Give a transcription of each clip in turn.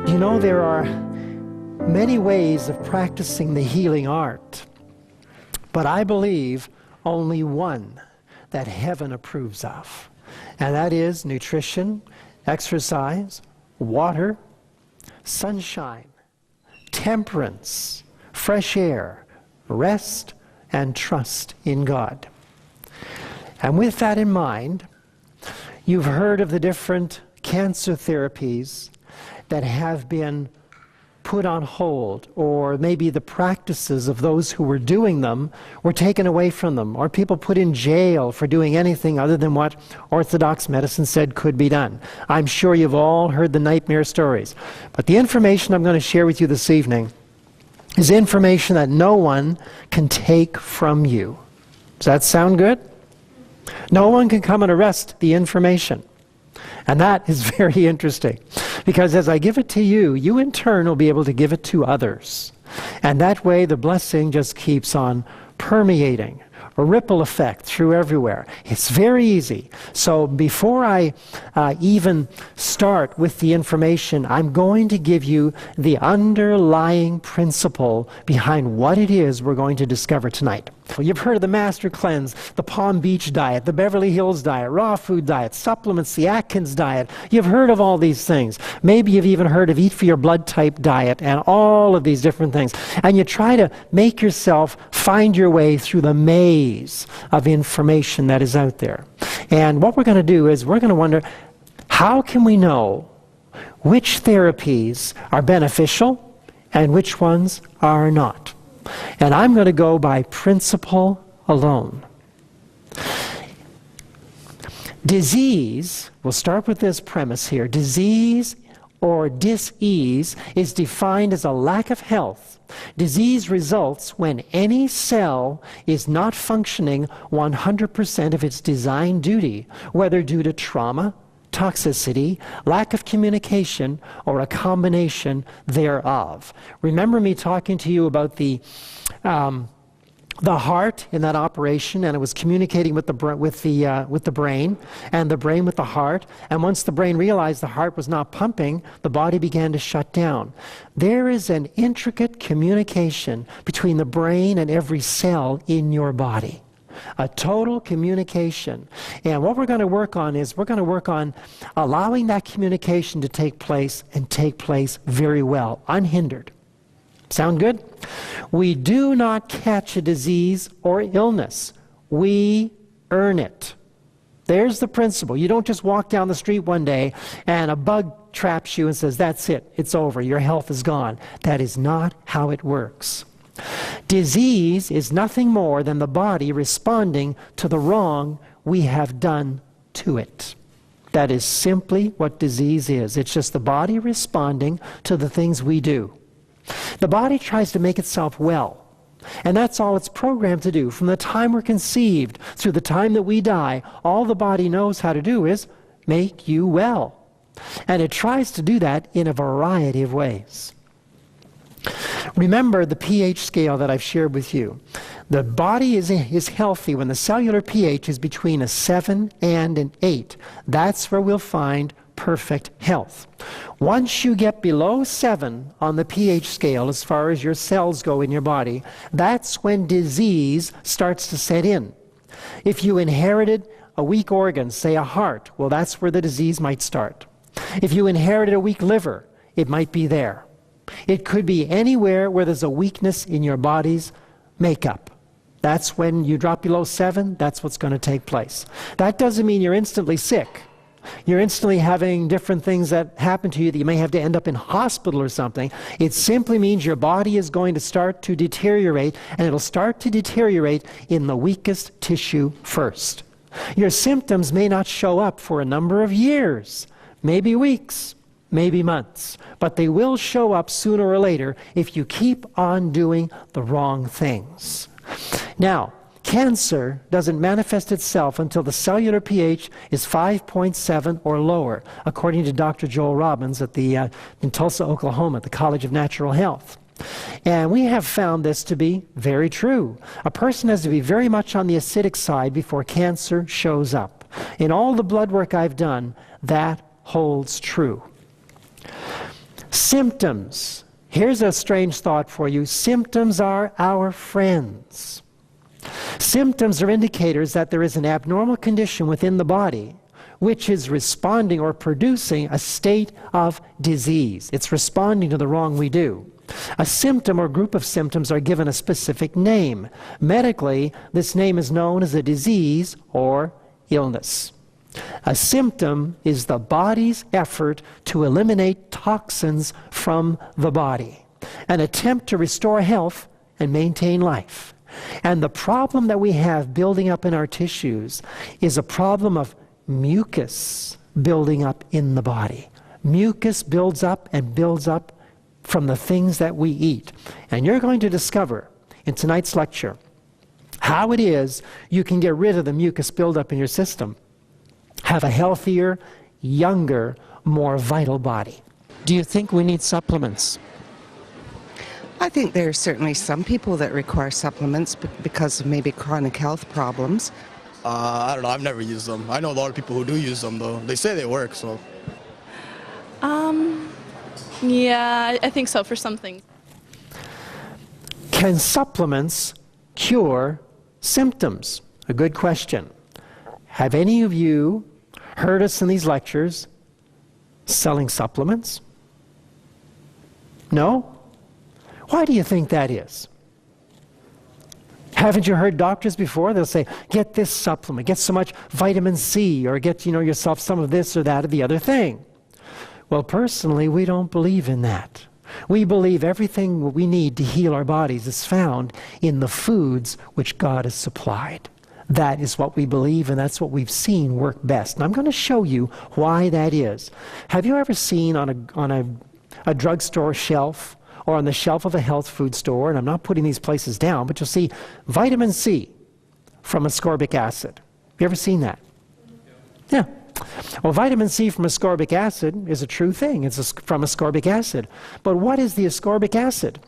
You know, there are many ways of practicing the healing art, but I believe only one that heaven approves of, and that is nutrition, exercise, water, sunshine, temperance, fresh air, rest, and trust in God. And with that in mind, you've heard of the different cancer therapies that have been put on hold, or maybe the practices of those who were doing them were taken away from them, or people put in jail for doing anything other than what orthodox medicine said could be done. I'm sure you've all heard the nightmare stories. But the information I'm going to share with you this evening is information that no one can take from you. Does that sound good? No one can come and arrest the information. And that is very interesting, because as I give it to you, you in turn will be able to give it to others. And that way the blessing just keeps on permeating, a ripple effect through everywhere. It's very easy. So before I even start with the information, I'm going to give you the underlying principle behind what it is we're going to discover tonight. Well, you've heard of the Master Cleanse, the Palm Beach diet, the Beverly Hills diet, raw food diet, supplements, the Atkins diet. You've heard of all these things. Maybe you've even heard of Eat for Your Blood Type diet and all of these different things. And you try to make yourself find your way through the maze of information that is out there. And what we're going to do is we're going to wonder, how can we know which therapies are beneficial and which ones are not? And I'm going to go by principle alone. Disease, we'll start with this premise here. Disease or dis-ease is defined as a lack of health. Disease results when any cell is not functioning 100% of its design duty, whether due to trauma, toxicity, lack of communication, or a combination thereof. Remember me talking to you about the heart in that operation, and it was communicating with the brain, and the brain with the heart. And once the brain realized the heart was not pumping, the body began to shut down. There is an intricate communication between the brain and every cell in your body. A total communication. And what we're going to work on is we're going to work on allowing that communication to take place, and take place very well, unhindered. Sound good? We do not catch a disease or illness. We earn it. There's the principle. You don't just walk down the street one day and a bug traps you and says, that's it, it's over, your health is gone. That is not how it works. Disease is nothing more than the body responding to the wrong we have done to it. That is simply what disease is. It's just the body responding to the things we do. The body tries to make itself well, and that's all it's programmed to do. From the time we're conceived through the time that we die, all the body knows how to do is make you well. And it tries to do that in a variety of ways. Remember the pH scale that I've shared with you. The body is healthy when the cellular pH is between a 7 and an 8. That's where we'll find perfect health. Once you get below 7 on the pH scale, as far as your cells go in your body, that's when disease starts to set in. If you inherited a weak organ, say a heart, well, that's where the disease might start. If you inherited a weak liver, it might be there. It could be anywhere where there's a weakness in your body's makeup. That's when you drop below 7, that's what's going to take place. That doesn't mean you're instantly sick. You're instantly having different things that happen to you that you may have to end up in hospital or something. It simply means your body is going to start to deteriorate, and it'll start to deteriorate in the weakest tissue first. Your symptoms may not show up for a number of years, maybe weeks, maybe months, but they will show up sooner or later if you keep on doing the wrong things. Now, cancer doesn't manifest itself until the cellular pH is 5.7 or lower, according to Dr. Joel Robbins at in Tulsa, Oklahoma, at the College of Natural Health. And we have found this to be very true. A person has to be very much on the acidic side before cancer shows up. In all the blood work I've done, that holds true. Symptoms. Here's a strange thought for you. Symptoms are our friends. Symptoms are indicators that there is an abnormal condition within the body which is responding or producing a state of disease. It's responding to the wrong we do. A symptom or group of symptoms are given a specific name. Medically, this name is known as a disease or illness. A symptom is the body's effort to eliminate toxins from the body, an attempt to restore health and maintain life. And the problem that we have building up in our tissues is a problem of mucus building up in the body. Mucus builds up and builds up from the things that we eat. And you're going to discover in tonight's lecture how it is you can get rid of the mucus buildup in your system, have a healthier, younger, more vital body. Do you think we need supplements? I think there are certainly some people that require supplements because of maybe chronic health problems. I don't know. I've never used them. I know a lot of people who do use them, though. They say they work, so. Yeah, I think so for some things. Can supplements cure symptoms? A good question. Have any of you heard us in these lectures selling supplements? No? Why do you think that is? Haven't you heard doctors before? They'll say, get this supplement, get so much vitamin C, or get yourself some of this or that or the other thing. Well, personally, we don't believe in that. We believe everything we need to heal our bodies is found in the foods which God has supplied. That is what we believe, and that's what we've seen work best. And I'm going to show you why that is. Have you ever seen on a drugstore shelf or on the shelf of a health food store, and I'm not putting these places down, but you'll see vitamin C from ascorbic acid. Have you ever seen that? Yeah. Well, vitamin C from ascorbic acid is a true thing. It's from ascorbic acid. But what is the ascorbic acid?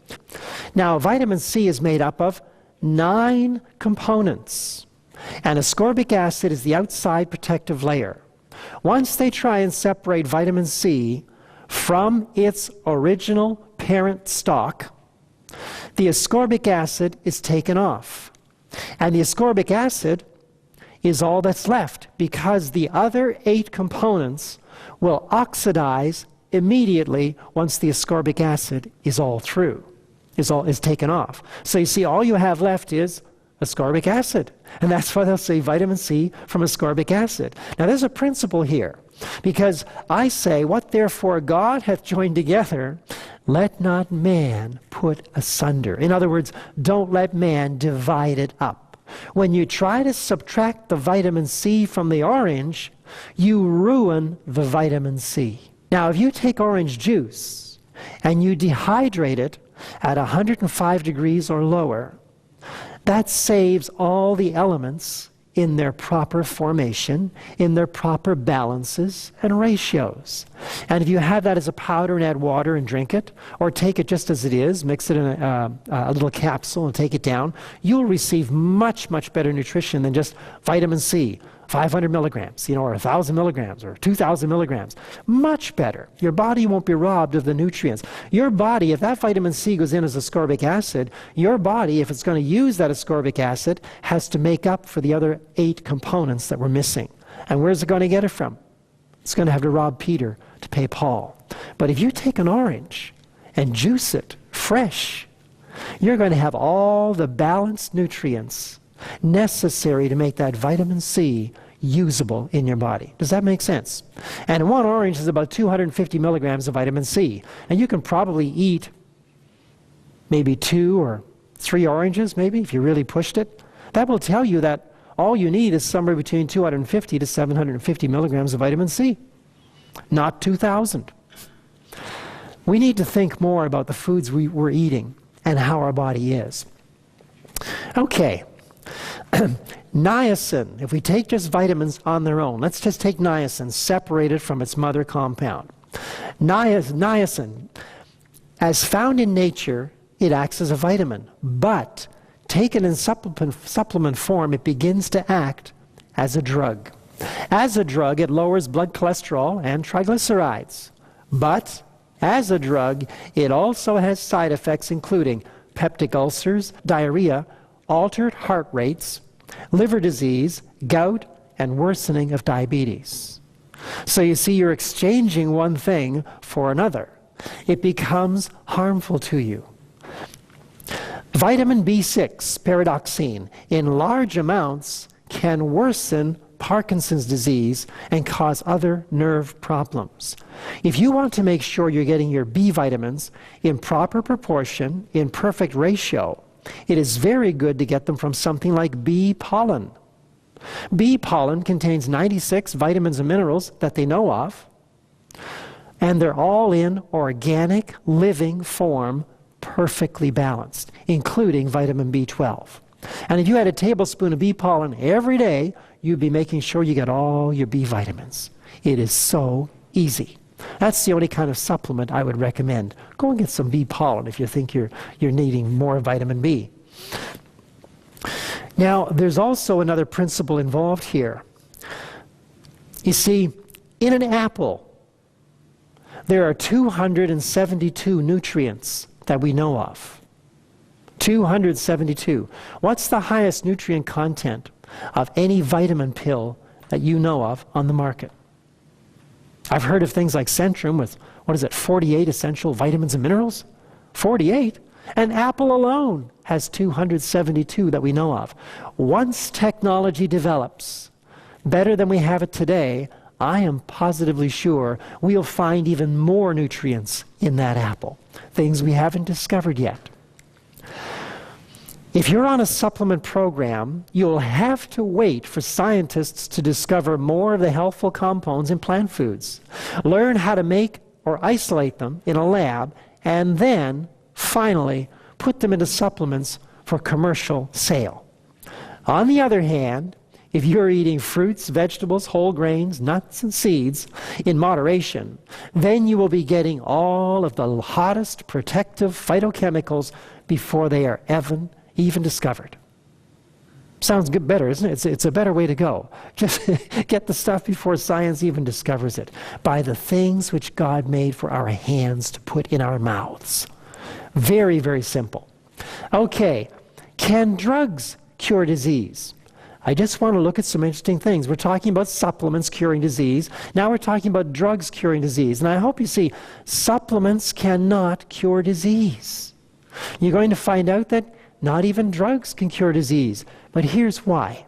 Now, vitamin C is made up of 9 components. And ascorbic acid is the outside protective layer. Once they try and separate vitamin C from its original parent stock, the ascorbic acid is taken off. And the ascorbic acid is all that's left because the other 8 components will oxidize immediately once the ascorbic acid is all through, is taken off. So you see, all you have left is ascorbic acid. And that's why they'll say vitamin C from ascorbic acid. Now there's a principle here, because I say, what therefore God hath joined together, let not man put asunder. In other words, don't let man divide it up. When you try to subtract the vitamin C from the orange, you ruin the vitamin C. Now, if you take orange juice and you dehydrate it at 105 degrees or lower, that saves all the elements in their proper formation, in their proper balances and ratios. And if you have that as a powder and add water and drink it, or take it just as it is, mix it in a little capsule and take it down, you'll receive much, much better nutrition than just vitamin C, 500 milligrams, or 1,000 milligrams, or 2,000 milligrams. Much better. Your body won't be robbed of the nutrients. Your body, if that vitamin C goes in as ascorbic acid, your body, if it's going to use that ascorbic acid, has to make up for the other 8 components that were missing. And where's it going to get it from? It's going to have to rob Peter to pay Paul. But if you take an orange and juice it fresh, you're going to have all the balanced nutrients necessary to make that vitamin C usable in your body. Does that make sense? And one orange is about 250 milligrams of vitamin C. And you can probably eat maybe 2 or 3 oranges, maybe, if you really pushed it. That will tell you that all you need is somewhere between 250 to 750 milligrams of vitamin C, not 2,000. We need to think more about the foods we're eating and how our body is. Okay. Niacin, if we take just vitamins on their own, let's just take niacin separated from its mother compound. Niacin, as found in nature, it acts as a vitamin, but taken in supplement form, it begins to act as a drug. As a drug, it lowers blood cholesterol and triglycerides, but as a drug, it also has side effects including peptic ulcers, diarrhea, altered heart rates, liver disease, gout, and worsening of diabetes. So you see, you're exchanging one thing for another. It becomes harmful to you. Vitamin B6, pyridoxine, in large amounts can worsen Parkinson's disease and cause other nerve problems. If you want to make sure you're getting your B vitamins in proper proportion, in perfect ratio, it is very good to get them from something like bee pollen. Bee pollen contains 96 vitamins and minerals that they know of, and they're all in organic, living form, perfectly balanced, including vitamin B12. And if you had a tablespoon of bee pollen every day, you'd be making sure you get all your B vitamins. It is so easy. That's the only kind of supplement I would recommend. Go and get some bee pollen if you think you're needing more vitamin B. Now, there's also another principle involved here. You see, in an apple, there are 272 nutrients that we know of. 272. What's the highest nutrient content of any vitamin pill that you know of on the market? I've heard of things like Centrum with, 48 essential vitamins and minerals? 48? An apple alone has 272 that we know of. Once technology develops better than we have it today, I am positively sure we'll find even more nutrients in that apple, things we haven't discovered yet. If you're on a supplement program, you'll have to wait for scientists to discover more of the healthful compounds in plant foods, learn how to make or isolate them in a lab, and then, finally, put them into supplements for commercial sale. On the other hand, if you're eating fruits, vegetables, whole grains, nuts, and seeds in moderation, then you will be getting all of the hottest protective phytochemicals before they are even discovered. Sounds good, better, isn't it? It's a better way to go. Just get the stuff before science even discovers it. By the things which God made for our hands to put in our mouths. Very, very simple. Okay, can drugs cure disease? I just want to look at some interesting things. We're talking about supplements curing disease. Now we're talking about drugs curing disease. And I hope you see, supplements cannot cure disease. You're going to find out that not even drugs can cure disease. But here's why.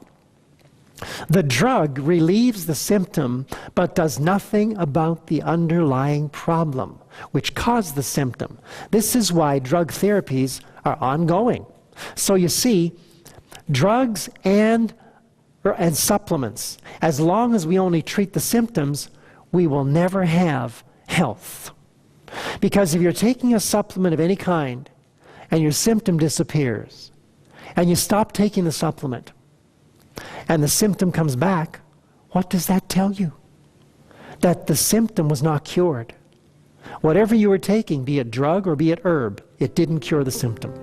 The drug relieves the symptom, but does nothing about the underlying problem, which caused the symptom. This is why drug therapies are ongoing. So you see, drugs and supplements, as long as we only treat the symptoms, we will never have health. Because if you're taking a supplement of any kind, and your symptom disappears, and you stop taking the supplement, and the symptom comes back, what does that tell you? That the symptom was not cured. Whatever you were taking, be it drug or be it herb, it didn't cure the symptom.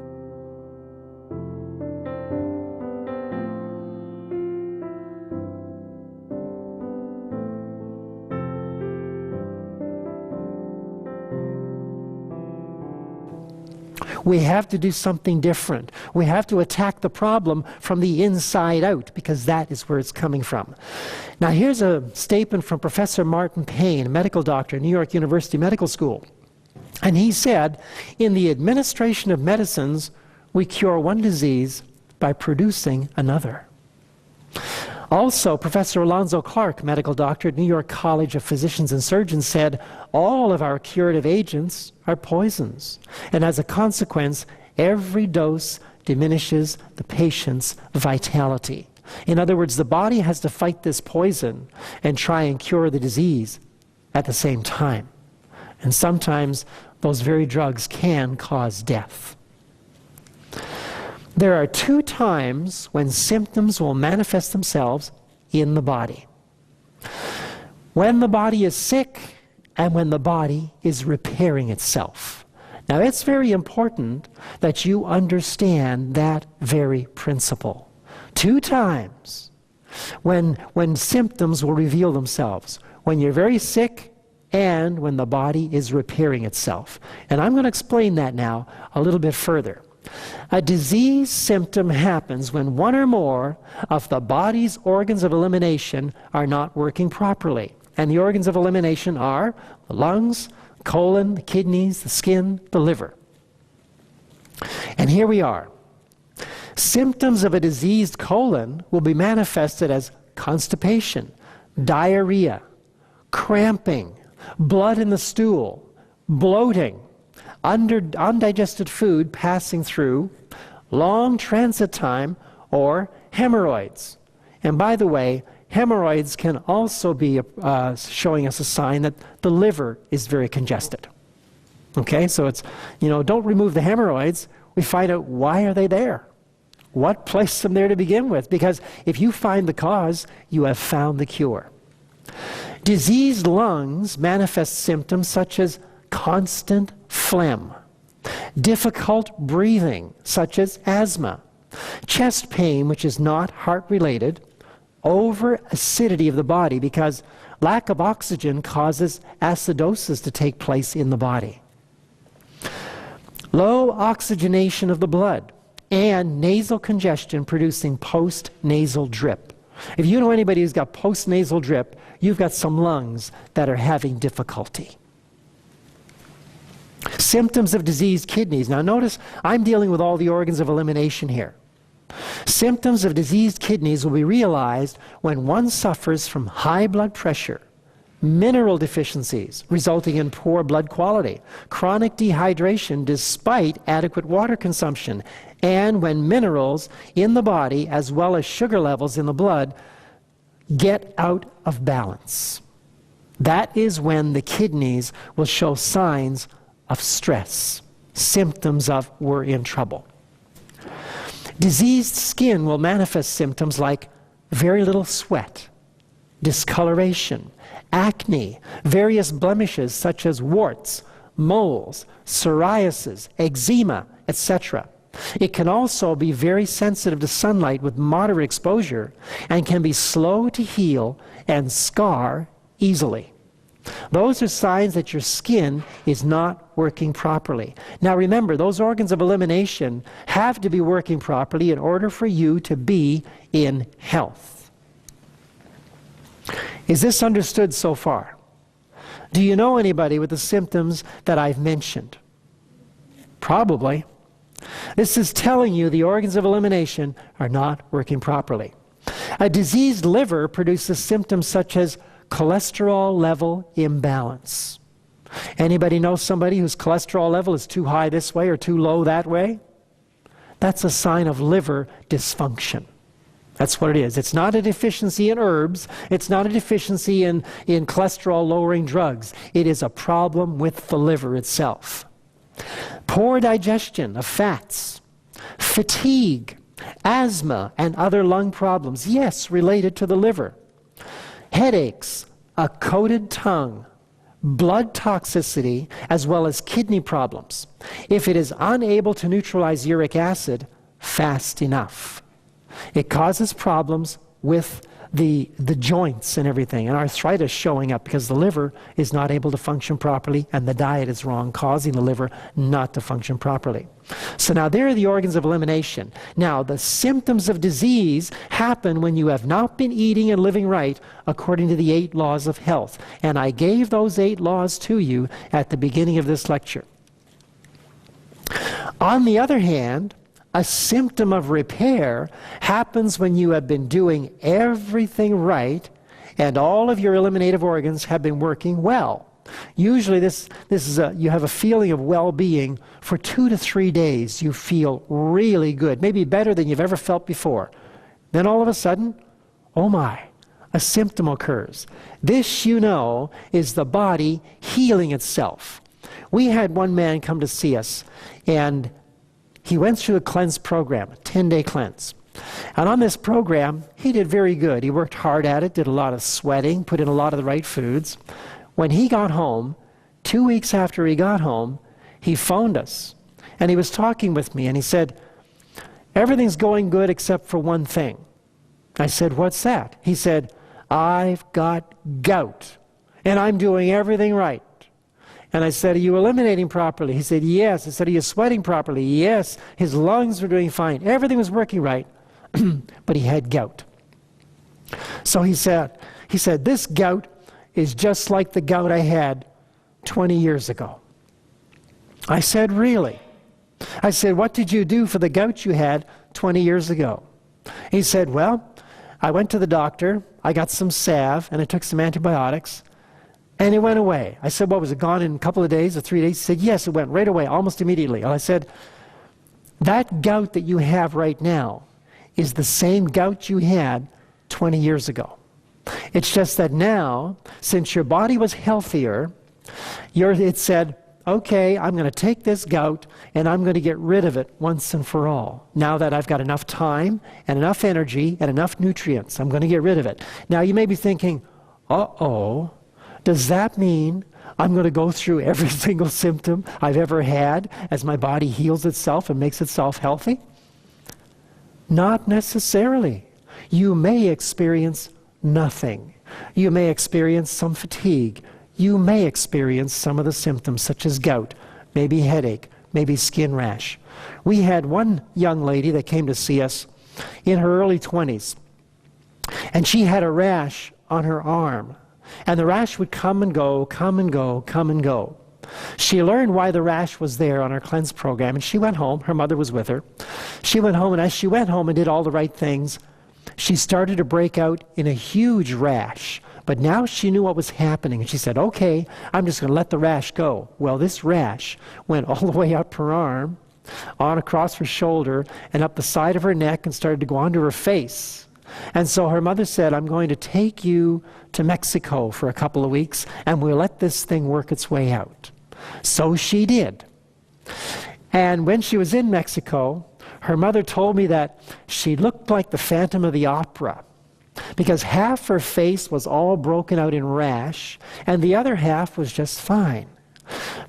We have to do something different. We have to attack the problem from the inside out, because that is where it's coming from. Now here's a statement from Professor Martin Payne, a medical doctor at New York University Medical School. And he said, in the administration of medicines, we cure one disease by producing another. Also, Professor Alonzo Clark, medical doctor at New York College of Physicians and Surgeons, said all of our curative agents are poisons. And as a consequence, every dose diminishes the patient's vitality. In other words, the body has to fight this poison and try and cure the disease at the same time. And sometimes those very drugs can cause death. There are 2 times when symptoms will manifest themselves in the body. When the body is sick and when the body is repairing itself. Now, it's very important that you understand that very principle. 2 times when symptoms will reveal themselves. When you're very sick and when the body is repairing itself. And I'm going to explain that now a little bit further. A disease symptom happens when one or more of the body's organs of elimination are not working properly. And the organs of elimination are the lungs, colon, the kidneys, the skin, the liver. And here we are. Symptoms of a diseased colon will be manifested as constipation, diarrhea, cramping, blood in the stool, bloating, undigested food passing through, long transit time, or hemorrhoids. And by the way, hemorrhoids can also be showing us a sign that the liver is very congested. Okay, so it's, don't remove the hemorrhoids. We find out, why are they there? What placed them there to begin with? Because if you find the cause, you have found the cure. Diseased lungs manifest symptoms such as constant phlegm, difficult breathing, such as asthma, chest pain, which is not heart-related, over-acidity of the body, because lack of oxygen causes acidosis to take place in the body, low oxygenation of the blood, and nasal congestion producing post-nasal drip. If you know anybody who's got post-nasal drip, you've got some lungs that are having difficulty. Symptoms of diseased kidneys. Now notice, I'm dealing with all the organs of elimination here. Symptoms of diseased kidneys will be realized when one suffers from high blood pressure, mineral deficiencies resulting in poor blood quality, chronic dehydration despite adequate water consumption, and when minerals in the body as well as sugar levels in the blood get out of balance. That is when the kidneys will show signs of stress, symptoms of we're in trouble. Diseased skin will manifest symptoms like very little sweat, discoloration, acne, various blemishes such as warts, moles, psoriasis, eczema, etc. It can also be very sensitive to sunlight with moderate exposure and can be slow to heal and scar easily. Those are signs that your skin is not working properly. Now remember, those organs of elimination have to be working properly in order for you to be in health. Is this understood so far? Do you know anybody with the symptoms that I've mentioned? Probably. This is telling you the organs of elimination are not working properly. A diseased liver produces symptoms such as cholesterol level imbalance. Anybody know somebody whose cholesterol level is too high this way or too low that way? That's a sign of liver dysfunction. That's what it is. It's not a deficiency in herbs. It's not a deficiency in cholesterol-lowering drugs. It is a problem with the liver itself. Poor digestion of fats, fatigue, asthma, and other lung problems, yes, related to the liver. Headaches, a coated tongue, blood toxicity, as well as kidney problems. If it is unable to neutralize uric acid fast enough, it causes problems with the joints and everything, and arthritis showing up because the liver is not able to function properly and the diet is wrong, causing the liver not to function properly. So now there are the organs of elimination. Now the symptoms of disease happen when you have not been eating and living right according to the 8 laws of health. And I gave those 8 laws to you at the beginning of this lecture. On the other hand, a symptom of repair happens when you have been doing everything right and all of your eliminative organs have been working well. Usually you have a feeling of well-being for 2 to 3 days. You feel really good, maybe better than you've ever felt before. Then all of a sudden, oh my, a symptom occurs. This, you know, is the body healing itself. We had one man come to see us, and he went through a cleanse program, a 10-day cleanse. And on this program, he did very good. He worked hard at it, did a lot of sweating, put in a lot of the right foods. When he got home, 2 weeks after he got home, he phoned us. And he was talking with me, and he said, everything's going good except for one thing. I said, what's that? He said, I've got gout, and I'm doing everything right. And I said, are you eliminating properly? He said, yes. I said, are you sweating properly? Yes. His lungs were doing fine. Everything was working right, but he had gout. So he said, this gout is just like the gout I had 20 years ago. I said, really? I said, what did you do for the gout you had 20 years ago? He said, well, I went to the doctor, I got some salve, and I took some antibiotics, and it went away. I said, well, was it gone in a couple of days or 3 days? He said, yes, it went right away, almost immediately. I said, that gout that you have right now is the same gout you had 20 years ago. It's just that now, since your body was healthier, it said, okay, I'm going to take this gout and I'm going to get rid of it once and for all. Now that I've got enough time and enough energy and enough nutrients, I'm going to get rid of it. Now you may be thinking, uh-oh, does that mean I'm going to go through every single symptom I've ever had as my body heals itself and makes itself healthy? Not necessarily. You may experience nothing. You may experience some fatigue. You may experience some of the symptoms such as gout, maybe headache, maybe skin rash. We had one young lady that came to see us in her early 20s, and she had a rash on her arm. And the rash would come and go, come and go, come and go. She learned why the rash was there on our cleanse program, and she went home. Her mother was with her. She went home, and as she went home and did all the right things, she started to break out in a huge rash. But now she knew what was happening, and she said, okay, I'm just going to let the rash go. Well, this rash went all the way up her arm, on across her shoulder, and up the side of her neck, and started to go onto her face. And so her mother said, I'm going to take you to Mexico for a couple of weeks, and we'll let this thing work its way out. So she did. And when she was in Mexico, her mother told me that she looked like the Phantom of the Opera, because half her face was all broken out in rash, and the other half was just fine.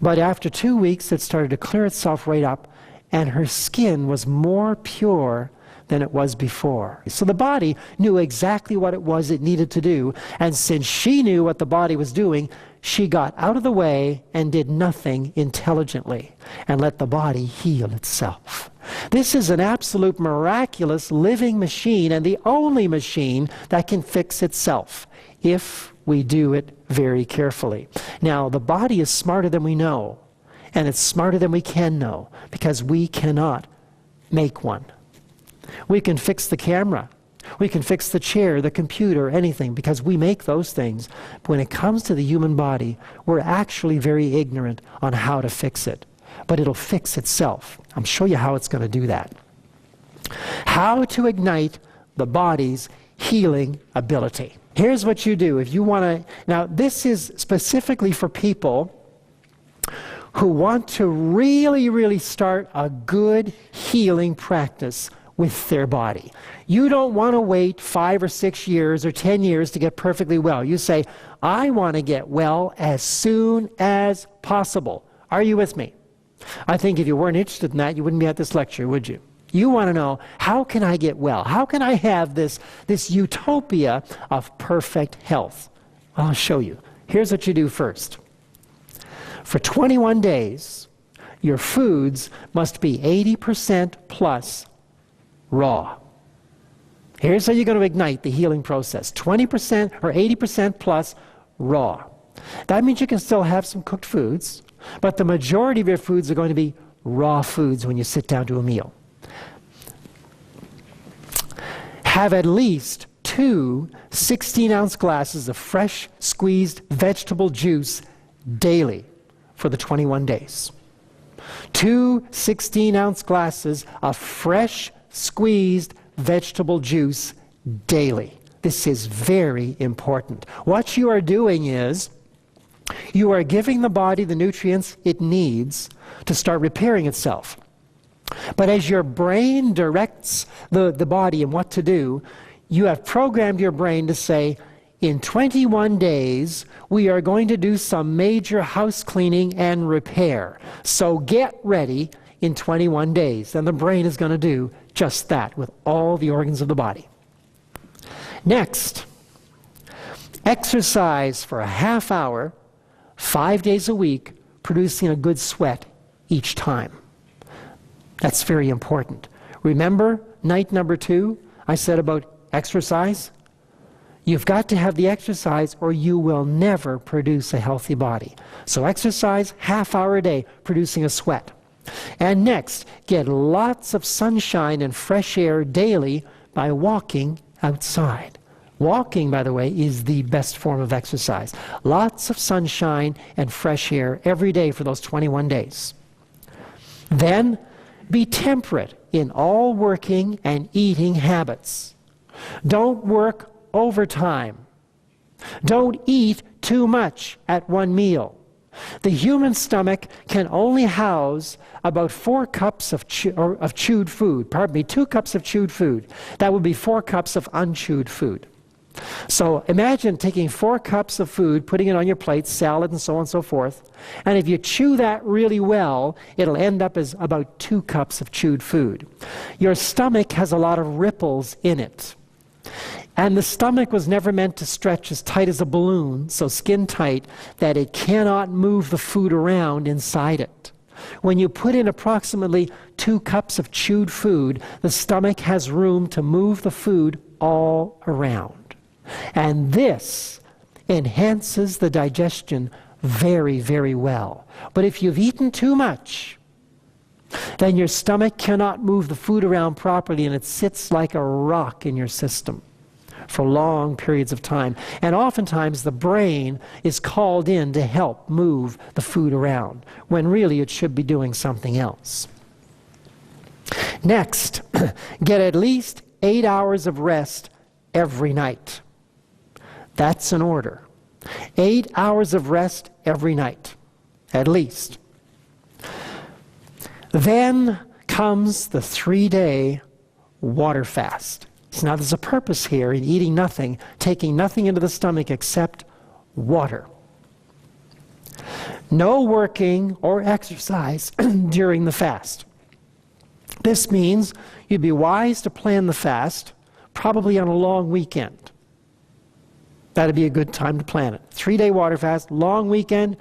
But after 2 weeks, it started to clear itself right up, and her skin was more pure than it was before. So the body knew exactly what it was it needed to do, and since she knew what the body was doing, she got out of the way and did nothing intelligently and let the body heal itself. This is an absolute miraculous living machine, and the only machine that can fix itself if we do it very carefully. Now, the body is smarter than we know, and it's smarter than we can know, because we cannot make one. We can fix the camera, we can fix the chair, the computer, anything, because we make those things. But when it comes to the human body, we're actually very ignorant on how to fix it. But it'll fix itself. I'll show you how it's going to do that. How to ignite the body's healing ability. Here's what you do. If you want to, now this is specifically for people who want to really, really start a good healing practice with their body. You don't want to wait 5 or 6 years or 10 years to get perfectly well. You say, I want to get well as soon as possible. Are you with me? I think if you weren't interested in that, you wouldn't be at this lecture, would you? You want to know, how can I get well? How can I have this utopia of perfect health? Well, I'll show you. Here's what you do first. For 21 days, your foods must be 80% plus raw. Here's how you're going to ignite the healing process. 20% or 80% plus raw. That means you can still have some cooked foods, but the majority of your foods are going to be raw foods when you sit down to a meal. Have at least 2 16-ounce glasses of fresh squeezed vegetable juice daily for the 21 days. 2 16-ounce glasses of fresh squeezed vegetable juice daily. This is very important. What you are doing is you are giving the body the nutrients it needs to start repairing itself. But as your brain directs the body and what to do, you have programmed your brain to say, in 21 days, we are going to do some major house cleaning and repair. So get ready in 21 days. And the brain is going to do just that with all the organs of the body. Next, exercise for a half hour, 5 days a week, producing a good sweat each time. That's very important. Remember night number 2, I said about exercise? You've got to have the exercise or you will never produce a healthy body. So exercise, half hour a day, producing a sweat. And next, get lots of sunshine and fresh air daily by walking outside. Walking, by the way, is the best form of exercise. Lots of sunshine and fresh air every day for those 21 days. Then, be temperate in all working and eating habits. Don't work overtime. Don't eat too much at one meal. The human stomach can only house about 4 cups of chewed food. Pardon me, 2 cups of chewed food. That would be 4 cups of unchewed food. So imagine taking 4 cups of food, putting it on your plate, salad and so on and so forth, and if you chew that really well, it'll end up as about 2 cups of chewed food. Your stomach has a lot of ripples in it. And the stomach was never meant to stretch as tight as a balloon, so skin tight, that it cannot move the food around inside it. When you put in approximately 2 cups of chewed food, the stomach has room to move the food all around. And this enhances the digestion very, very well. But if you've eaten too much, then your stomach cannot move the food around properly and it sits like a rock in your system for long periods of time. And oftentimes the brain is called in to help move the food around when really it should be doing something else. Next, get at least 8 hours of rest every night. That's an order. 8 hours of rest every night, at least. Then comes the 3-day water fast. So now there's a purpose here in eating nothing, taking nothing into the stomach except water. No working or exercise during the fast. This means you'd be wise to plan the fast, probably on a long weekend. That'd be a good time to plan it. 3-day water fast, long weekend,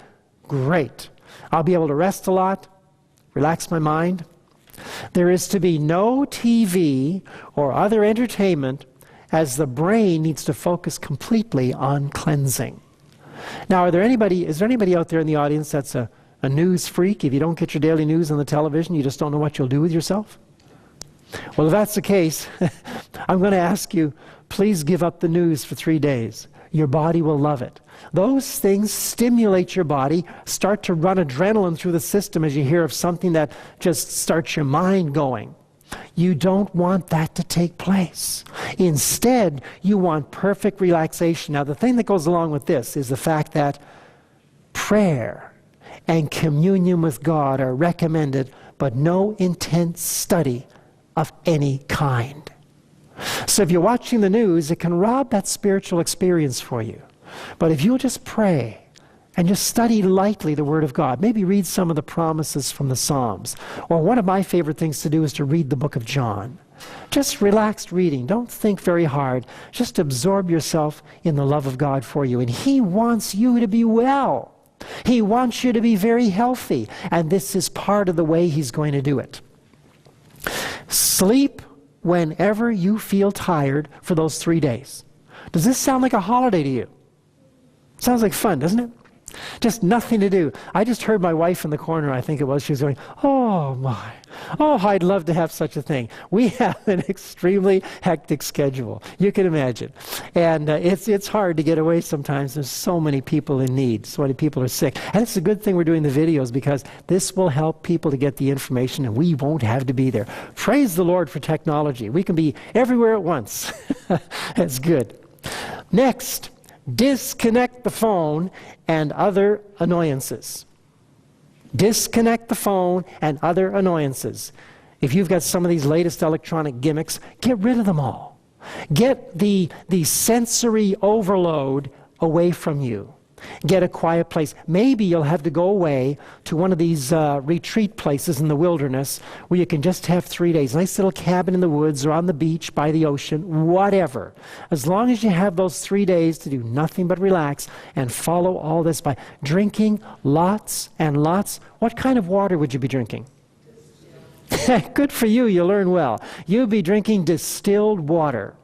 great. I'll be able to rest a lot, relax my mind. There is to be no TV or other entertainment as the brain needs to focus completely on cleansing. Now, is there anybody out there in the audience that's a news freak? If you don't get your daily news on the television, you just don't know what you'll do with yourself? Well, if that's the case, I'm going to ask you, please give up the news for 3 days. Your body will love it. Those things stimulate your body, start to run adrenaline through the system as you hear of something that just starts your mind going. You don't want that to take place. Instead, you want perfect relaxation. Now, the thing that goes along with this is the fact that prayer and communion with God are recommended, but no intense study of any kind. So if you're watching the news, it can rob that spiritual experience for you. But if you'll just pray and just study lightly the Word of God. Maybe read some of the promises from the Psalms. Or one of my favorite things to do is to read the book of John. Just relaxed reading. Don't think very hard. Just absorb yourself in the love of God for you. And He wants you to be well. He wants you to be very healthy. And this is part of the way He's going to do it. Sleep whenever you feel tired for those 3 days. Does this sound like a holiday to you? Sounds like fun, doesn't it? Just nothing to do. I just heard my wife in the corner, I think it was, she was going, oh my, oh, I'd love to have such a thing. We have an extremely hectic schedule. You can imagine. And it's hard to get away sometimes. There's so many people in need. So many people are sick. And it's a good thing we're doing the videos because this will help people to get the information and we won't have to be there. Praise the Lord for technology. We can be everywhere at once. That's good. Next. Disconnect the phone and other annoyances. Disconnect the phone and other annoyances. If you've got some of these latest electronic gimmicks, get rid of them all. Get the sensory overload away from you. Get a quiet place. Maybe you'll have to go away to one of these retreat places in the wilderness where you can just have 3 days. Nice little cabin in the woods or on the beach by the ocean, whatever. As long as you have those 3 days to do nothing but relax and follow all this by drinking lots and lots. What kind of water would you be drinking? Good for you. You learn well. You'll be drinking distilled water.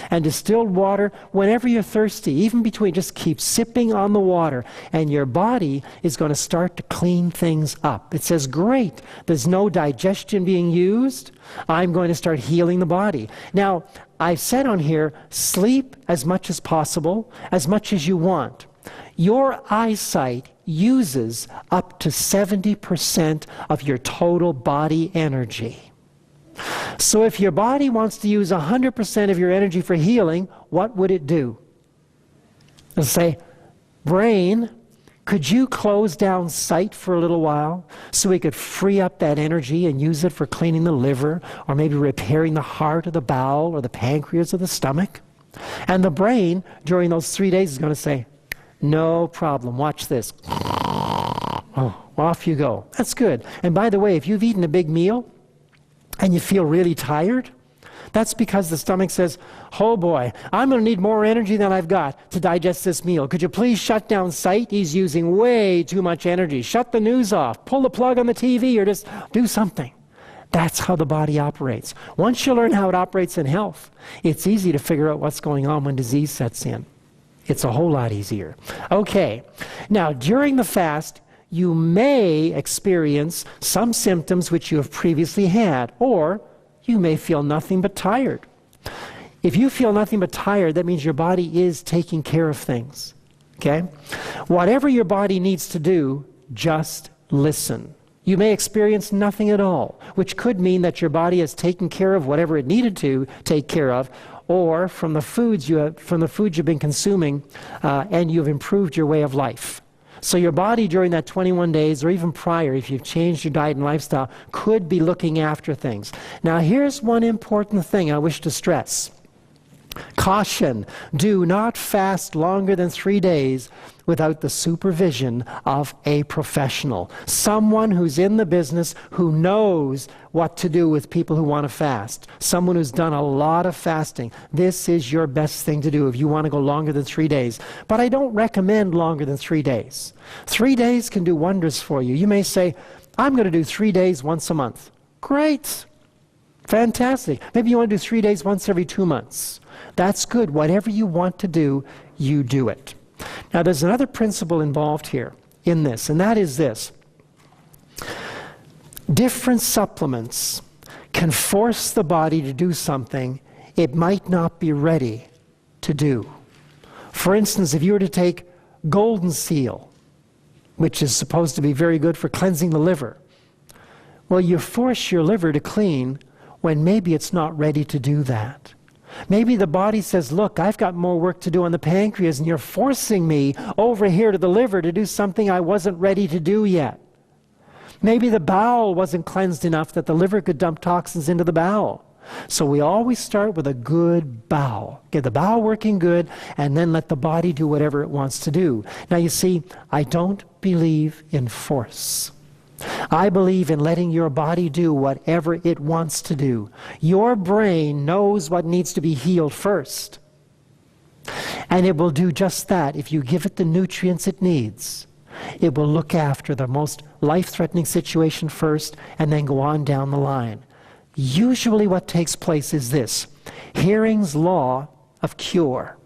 And distilled water, whenever you're thirsty, even between, just keep sipping on the water, and your body is going to start to clean things up. It says, great, there's no digestion being used. I'm going to start healing the body. Now, I've said on here, sleep as much as possible, as much as you want. Your eyesight uses up to 70% of your total body energy. So if your body wants to use 100% of your energy for healing, what would it do? It'll say, brain, could you close down sight for a little while so we could free up that energy and use it for cleaning the liver or maybe repairing the heart or the bowel or the pancreas or the stomach? And the brain, during those 3 days, is going to say, no problem, watch this. Oh, off you go. That's good. And by the way, if you've eaten a big meal, and you feel really tired, that's because the stomach says, oh boy, I'm going to need more energy than I've got to digest this meal. Could you please shut down sight? He's using way too much energy. Shut the news off. Pull the plug on the TV or just do something. That's how the body operates. Once you learn how it operates in health, it's easy to figure out what's going on when disease sets in. It's a whole lot easier. Okay, now during the fast, you may experience some symptoms which you have previously had, or you may feel nothing but tired. If you feel nothing but tired, that means your body is taking care of things. Okay? Whatever your body needs to do, just listen. You may experience nothing at all, which could mean that your body has taken care of whatever it needed to take care of, or from the foods you've been consuming, and you've improved your way of life. So your body during that 21 days, or even prior, if you've changed your diet and lifestyle, could be looking after things. Now here's one important thing I wish to stress. Caution, do not fast longer than 3 days without the supervision of a professional. Someone who's in the business, who knows what to do with people who want to fast. Someone who's done a lot of fasting. This is your best thing to do if you want to go longer than 3 days. But I don't recommend longer than 3 days. 3 days can do wonders for you. You may say, I'm going to do 3 days once a month. Great. Fantastic. Maybe you want to do 3 days once every 2 months. That's good. Whatever you want to do, you do it. Now, there's another principle involved here in this, and that is this. Different supplements can force the body to do something it might not be ready to do. For instance, if you were to take Golden Seal, which is supposed to be very good for cleansing the liver, well, you force your liver to clean when maybe it's not ready to do that. Maybe the body says, look, I've got more work to do on the pancreas, and you're forcing me over here to the liver to do something I wasn't ready to do yet. Maybe the bowel wasn't cleansed enough that the liver could dump toxins into the bowel. So we always start with a good bowel. Get the bowel working good, and then let the body do whatever it wants to do. Now you see, I don't believe in force. I believe in letting your body do whatever it wants to do. Your brain knows what needs to be healed first. And it will do just that if you give it the nutrients it needs. It will look after the most life-threatening situation first and then go on down the line. Usually what takes place is this: Hering's law of cure.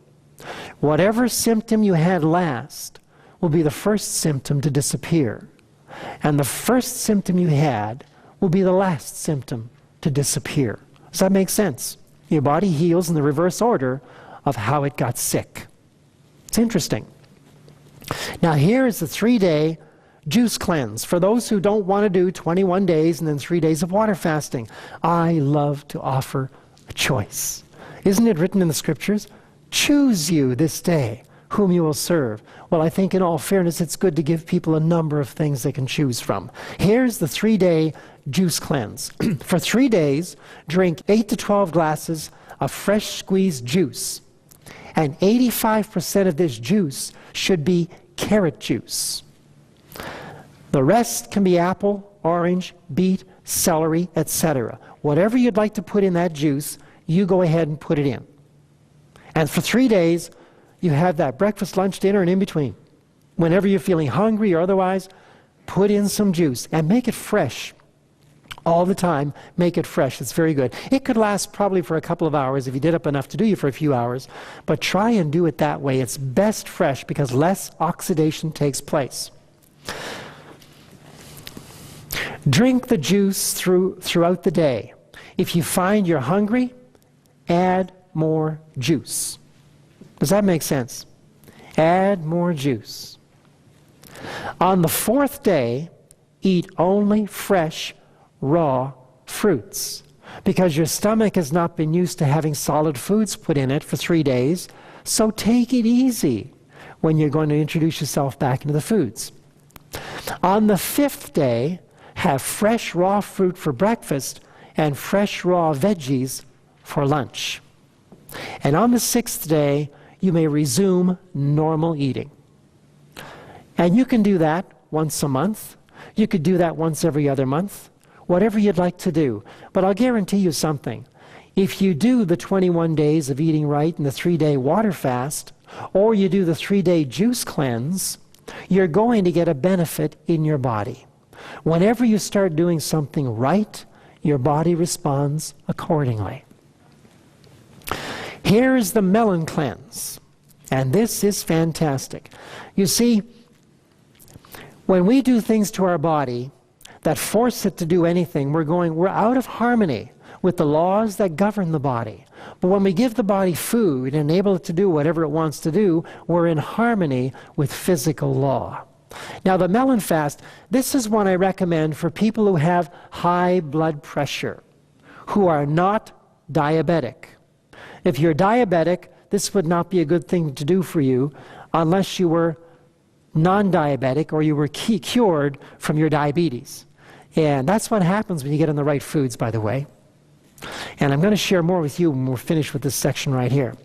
Whatever symptom you had last will be the first symptom to disappear. And the first symptom you had will be the last symptom to disappear. Does that make sense? Your body heals in the reverse order of how it got sick. It's interesting. Now here is the 3-day juice cleanse for those who don't want to do 21 days and then 3 days of water fasting. I love to offer a choice. Isn't it written in the scriptures? Choose you this day whom you will serve. Well, I think in all fairness, it's good to give people a number of things they can choose from. Here's the 3-day juice cleanse. For 3 days, drink 8 to 12 glasses of fresh squeezed juice. And 85% of this juice should be carrot juice. The rest can be apple, orange, beet, celery, etc. Whatever you'd like to put in that juice, you go ahead and put it in. And for 3 days, you have that breakfast, lunch, dinner, and in between. Whenever you're feeling hungry or otherwise, put in some juice and make it fresh. All the time, make it fresh. It's very good. It could last probably for a couple of hours if you did up enough to do you for a few hours, but try and do it that way. It's best fresh because less oxidation takes place. Drink the juice throughout the day. If you find you're hungry, add more juice. Does that make sense? Add more juice. On the 4th day, eat only fresh, raw fruits, because your stomach has not been used to having solid foods put in it for 3 days, so take it easy when you're going to introduce yourself back into the foods. On the 5th day, have fresh raw fruit for breakfast and fresh raw veggies for lunch. And on the 6th day, you may resume normal eating. And you can do that once a month. You could do that once every other month. Whatever you'd like to do. But I'll guarantee you something. If you do the 21 days of eating right and the 3-day water fast, or you do the 3-day juice cleanse, you're going to get a benefit in your body. Whenever you start doing something right, your body responds accordingly. Here is the melon cleanse. And this is fantastic. You see, when we do things to our body that force it to do anything, we're out of harmony with the laws that govern the body. But when we give the body food and enable it to do whatever it wants to do, we're in harmony with physical law. Now the melon fast, this is one I recommend for people who have high blood pressure, who are not diabetic. If you're diabetic, this would not be a good thing to do for you unless you were non-diabetic or you were cured from your diabetes. And that's what happens when you get on the right foods, by the way. And I'm going to share more with you when we're finished with this section right here.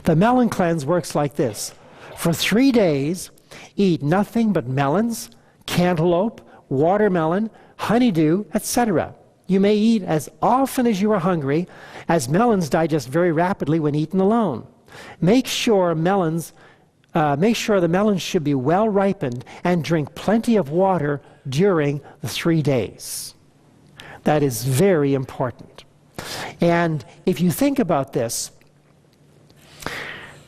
The melon cleanse works like this. For 3 days, eat nothing but melons, cantaloupe, watermelon, honeydew, etc. You may eat as often as you are hungry, as melons digest very rapidly when eaten alone. Make sure the melons should be well ripened and drink plenty of water during the 3 days. That is very important. And if you think about this,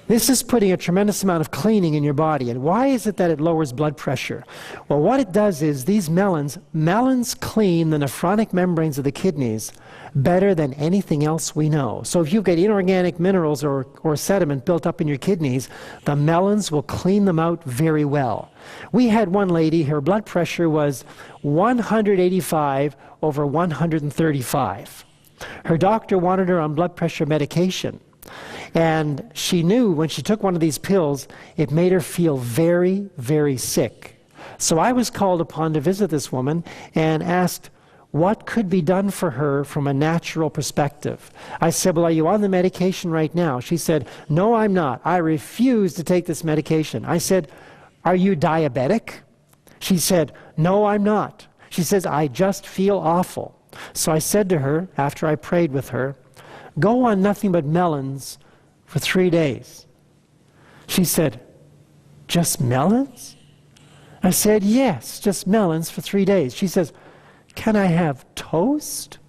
this is putting a tremendous amount of cleaning in your body. And why is it that it lowers blood pressure? Well, what it does is these melons clean the nephrotic membranes of the kidneys better than anything else we know. So if you've got inorganic minerals or sediment built up in your kidneys, the melons will clean them out very well. We had one lady, her blood pressure was 185 over 135. Her doctor wanted her on blood pressure medication. And she knew when she took one of these pills, it made her feel very, very sick. So I was called upon to visit this woman and asked, what could be done for her from a natural perspective. I said, well, are you on the medication right now? She said, no, I'm not. I refuse to take this medication. I said, are you diabetic? She said, no, I'm not. She says, I just feel awful. So I said to her, after I prayed with her, go on nothing but melons for 3 days. She said, just melons? I said, yes, just melons for 3 days. She says, can I have toast?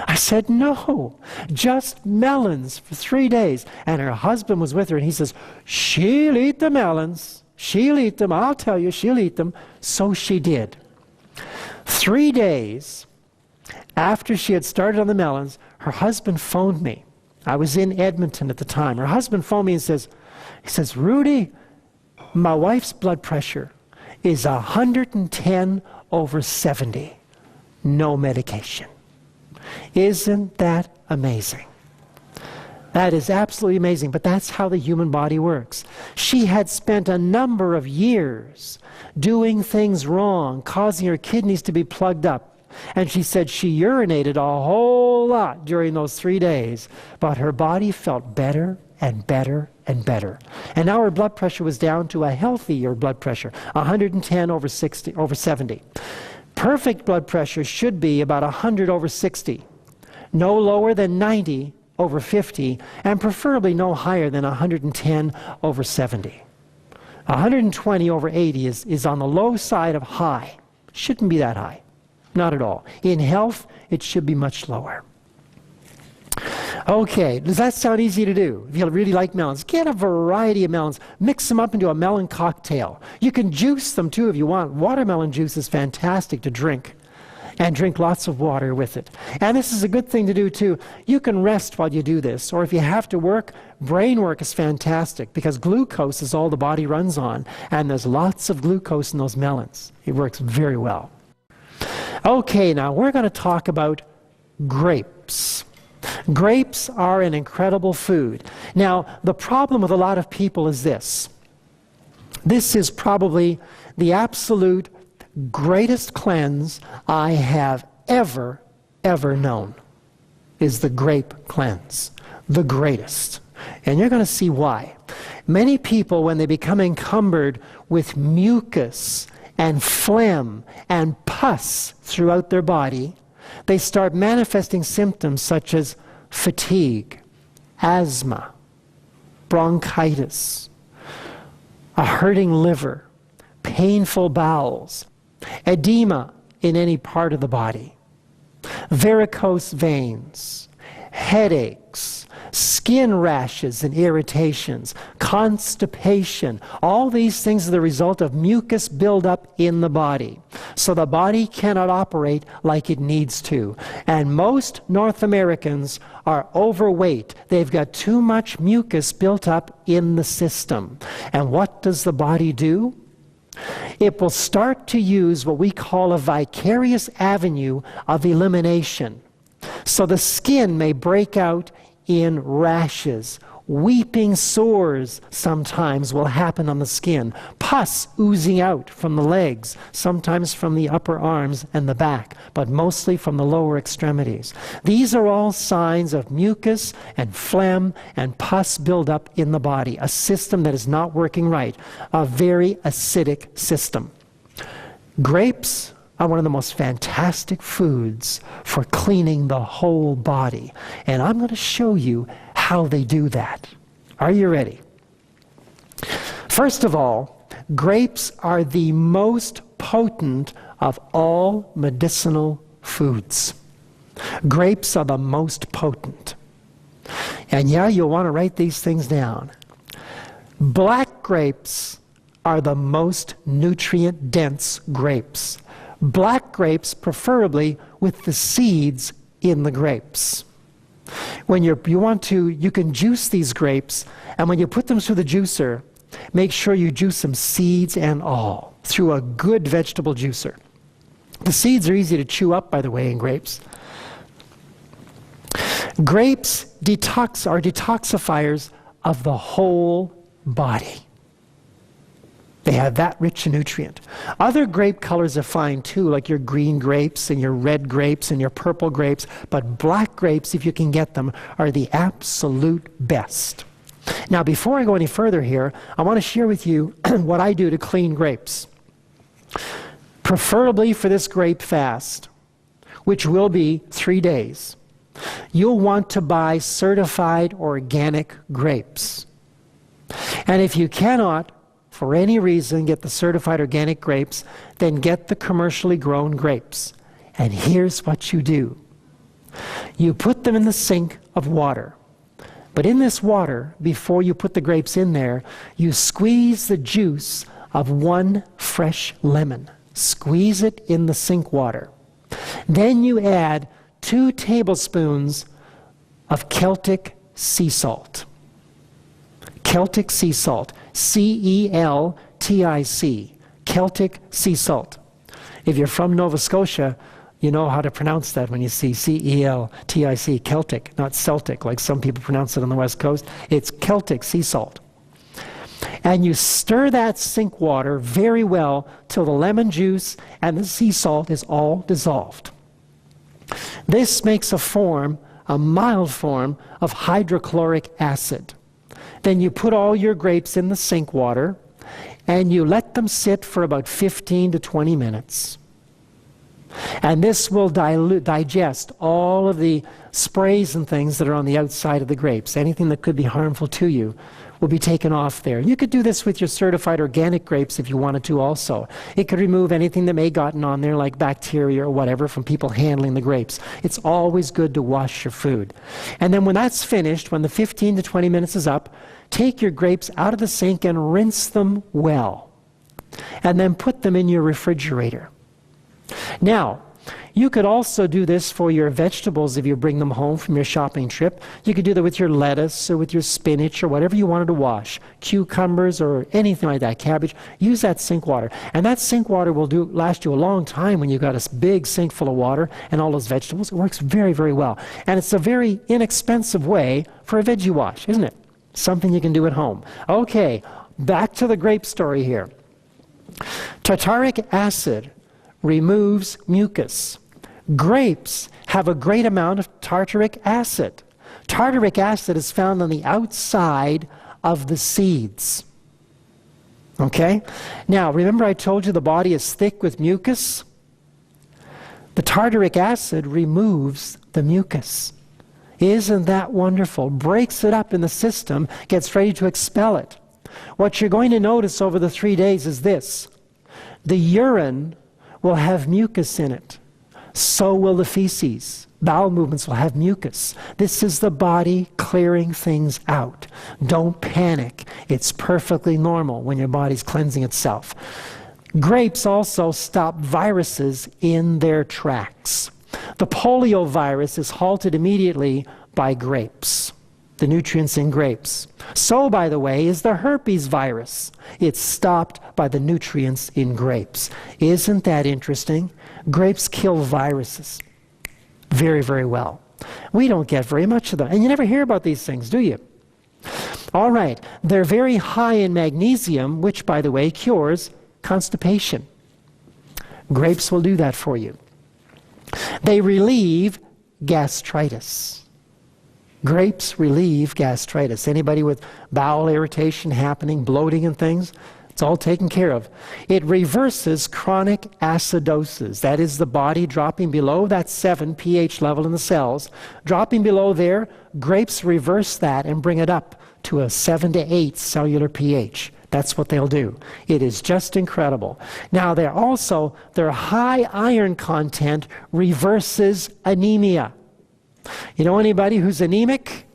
I said, no, just melons for 3 days. And her husband was with her, and he says, she'll eat the melons. She'll eat them. I'll tell you, she'll eat them. So she did. 3 days after she had started on the melons, her husband phoned me. I was in Edmonton at the time. Her husband phoned me and says, Rudy, my wife's blood pressure is 110/70. No medication. Isn't that amazing? That is absolutely amazing, but that's how the human body works. She had spent a number of years doing things wrong, causing her kidneys to be plugged up. And she said she urinated a whole lot during those 3 days, but her body felt better and better and better. And now her blood pressure was down to a healthier blood pressure, 110/70. Perfect blood pressure should be about 100/60, no lower than 90/50, and preferably no higher than 110/70. 120/80 is on the low side of high. Shouldn't be that high. Not at all. In health, it should be much lower. Okay, does that sound easy to do? If you really like melons, get a variety of melons. Mix them up into a melon cocktail. You can juice them too if you want. Watermelon juice is fantastic to drink. And drink lots of water with it. And this is a good thing to do too. You can rest while you do this. Or if you have to work, brain work is fantastic because glucose is all the body runs on. And there's lots of glucose in those melons. It works very well. Okay, now we're going to talk about grapes. Grapes are an incredible food. Now, the problem with a lot of people is this. This is probably the absolute greatest cleanse I have ever known, is the grape cleanse. The greatest. And you're going to see why. Many people, when they become encumbered with mucus and phlegm and pus throughout their body, they start manifesting symptoms such as fatigue, asthma, bronchitis, a hurting liver, painful bowels, edema in any part of the body, varicose veins, headaches, skin rashes and irritations, constipation. All these things are the result of mucus buildup in the body. So the body cannot operate like it needs to. And most North Americans are overweight. They've got too much mucus built up in the system. And what does the body do? It will start to use what we call a vicarious avenue of elimination. So the skin may break out in rashes. Weeping sores sometimes will happen on the skin. Pus oozing out from the legs, sometimes from the upper arms and the back, but mostly from the lower extremities. These are all signs of mucus and phlegm and pus buildup in the body, a system that is not working right, a very acidic system. Grapes are one of the most fantastic foods for cleaning the whole body. And I'm going to show you how they do that. Are you ready? First of all, grapes are the most potent of all medicinal foods. Grapes are the most potent. And yeah, you'll want to write these things down. Black grapes are the most nutrient-dense grapes. Black grapes, preferably with the seeds in the grapes. When you can juice these grapes, and when you put them through the juicer, make sure you juice them seeds and all through a good vegetable juicer. The seeds are easy to chew up, by the way, in grapes. Grapes are detoxifiers of the whole body. They have that rich a nutrient. Other grape colors are fine too, like your green grapes and your red grapes and your purple grapes, but black grapes, if you can get them, are the absolute best. Now, before I go any further here, I want to share with you what I do to clean grapes. Preferably for this grape fast, which will be 3 days, you'll want to buy certified organic grapes. And if you cannot, for any reason, get the certified organic grapes, then get the commercially grown grapes. And here's what you do. You put them in the sink of water. But in this water, before you put the grapes in there, you squeeze the juice of 1 fresh lemon. Squeeze it in the sink water. Then you add 2 tablespoons of Celtic sea salt. Celtic sea salt. C-E-L-T-I-C. Celtic sea salt. If you're from Nova Scotia, you know how to pronounce that when you see C-E-L-T-I-C, Celtic, not Celtic, like some people pronounce it on the West Coast. It's Celtic sea salt. And you stir that sink water very well till the lemon juice and the sea salt is all dissolved. This makes a mild form of hydrochloric acid. Then you put all your grapes in the sink water and you let them sit for about 15 to 20 minutes. And this will digest all of the sprays and things that are on the outside of the grapes. Anything that could be harmful to you will be taken off there. You could do this with your certified organic grapes if you wanted to also. It could remove anything that may have gotten on there like bacteria or whatever from people handling the grapes. It's always good to wash your food. And then when that's finished, when the 15 to 20 minutes is up, take your grapes out of the sink and rinse them well. And then put them in your refrigerator. Now, you could also do this for your vegetables if you bring them home from your shopping trip. You could do that with your lettuce or with your spinach or whatever you wanted to wash. Cucumbers or anything like that, cabbage. Use that sink water. And that sink water will last you a long time when you've got a big sink full of water and all those vegetables. It works very, very well. And it's a very inexpensive way for a veggie wash, isn't it? Something you can do at home. Okay, back to the grape story here. Tartaric acid removes mucus. Grapes have a great amount of tartaric acid. Tartaric acid is found on the outside of the seeds. Okay? Now, remember I told you the body is thick with mucus? The tartaric acid removes the mucus. Isn't that wonderful? Breaks it up in the system, gets ready to expel it. What you're going to notice over the 3 days is this. The urine will have mucus in it. So will the feces. Bowel movements will have mucus. This is the body clearing things out. Don't panic. It's perfectly normal when your body's cleansing itself. Grapes also stop viruses in their tracks. The polio virus is halted immediately by grapes, the nutrients in grapes. So, by the way, is the herpes virus. It's stopped by the nutrients in grapes. Isn't that interesting? Grapes kill viruses very, very well. We don't get very much of them. And you never hear about these things, do you? All right. They're very high in magnesium, which, by the way, cures constipation. Grapes will do that for you. They relieve gastritis. Grapes relieve gastritis. Anybody with bowel irritation happening, bloating and things, it's all taken care of. It reverses chronic acidosis. That is the body dropping below that 7 pH level in the cells. Dropping below there, grapes reverse that and bring it up to a 7 to 8 cellular pH. That's what they'll do. It is just incredible. Now, their high iron content reverses anemia. You know anybody who's anemic?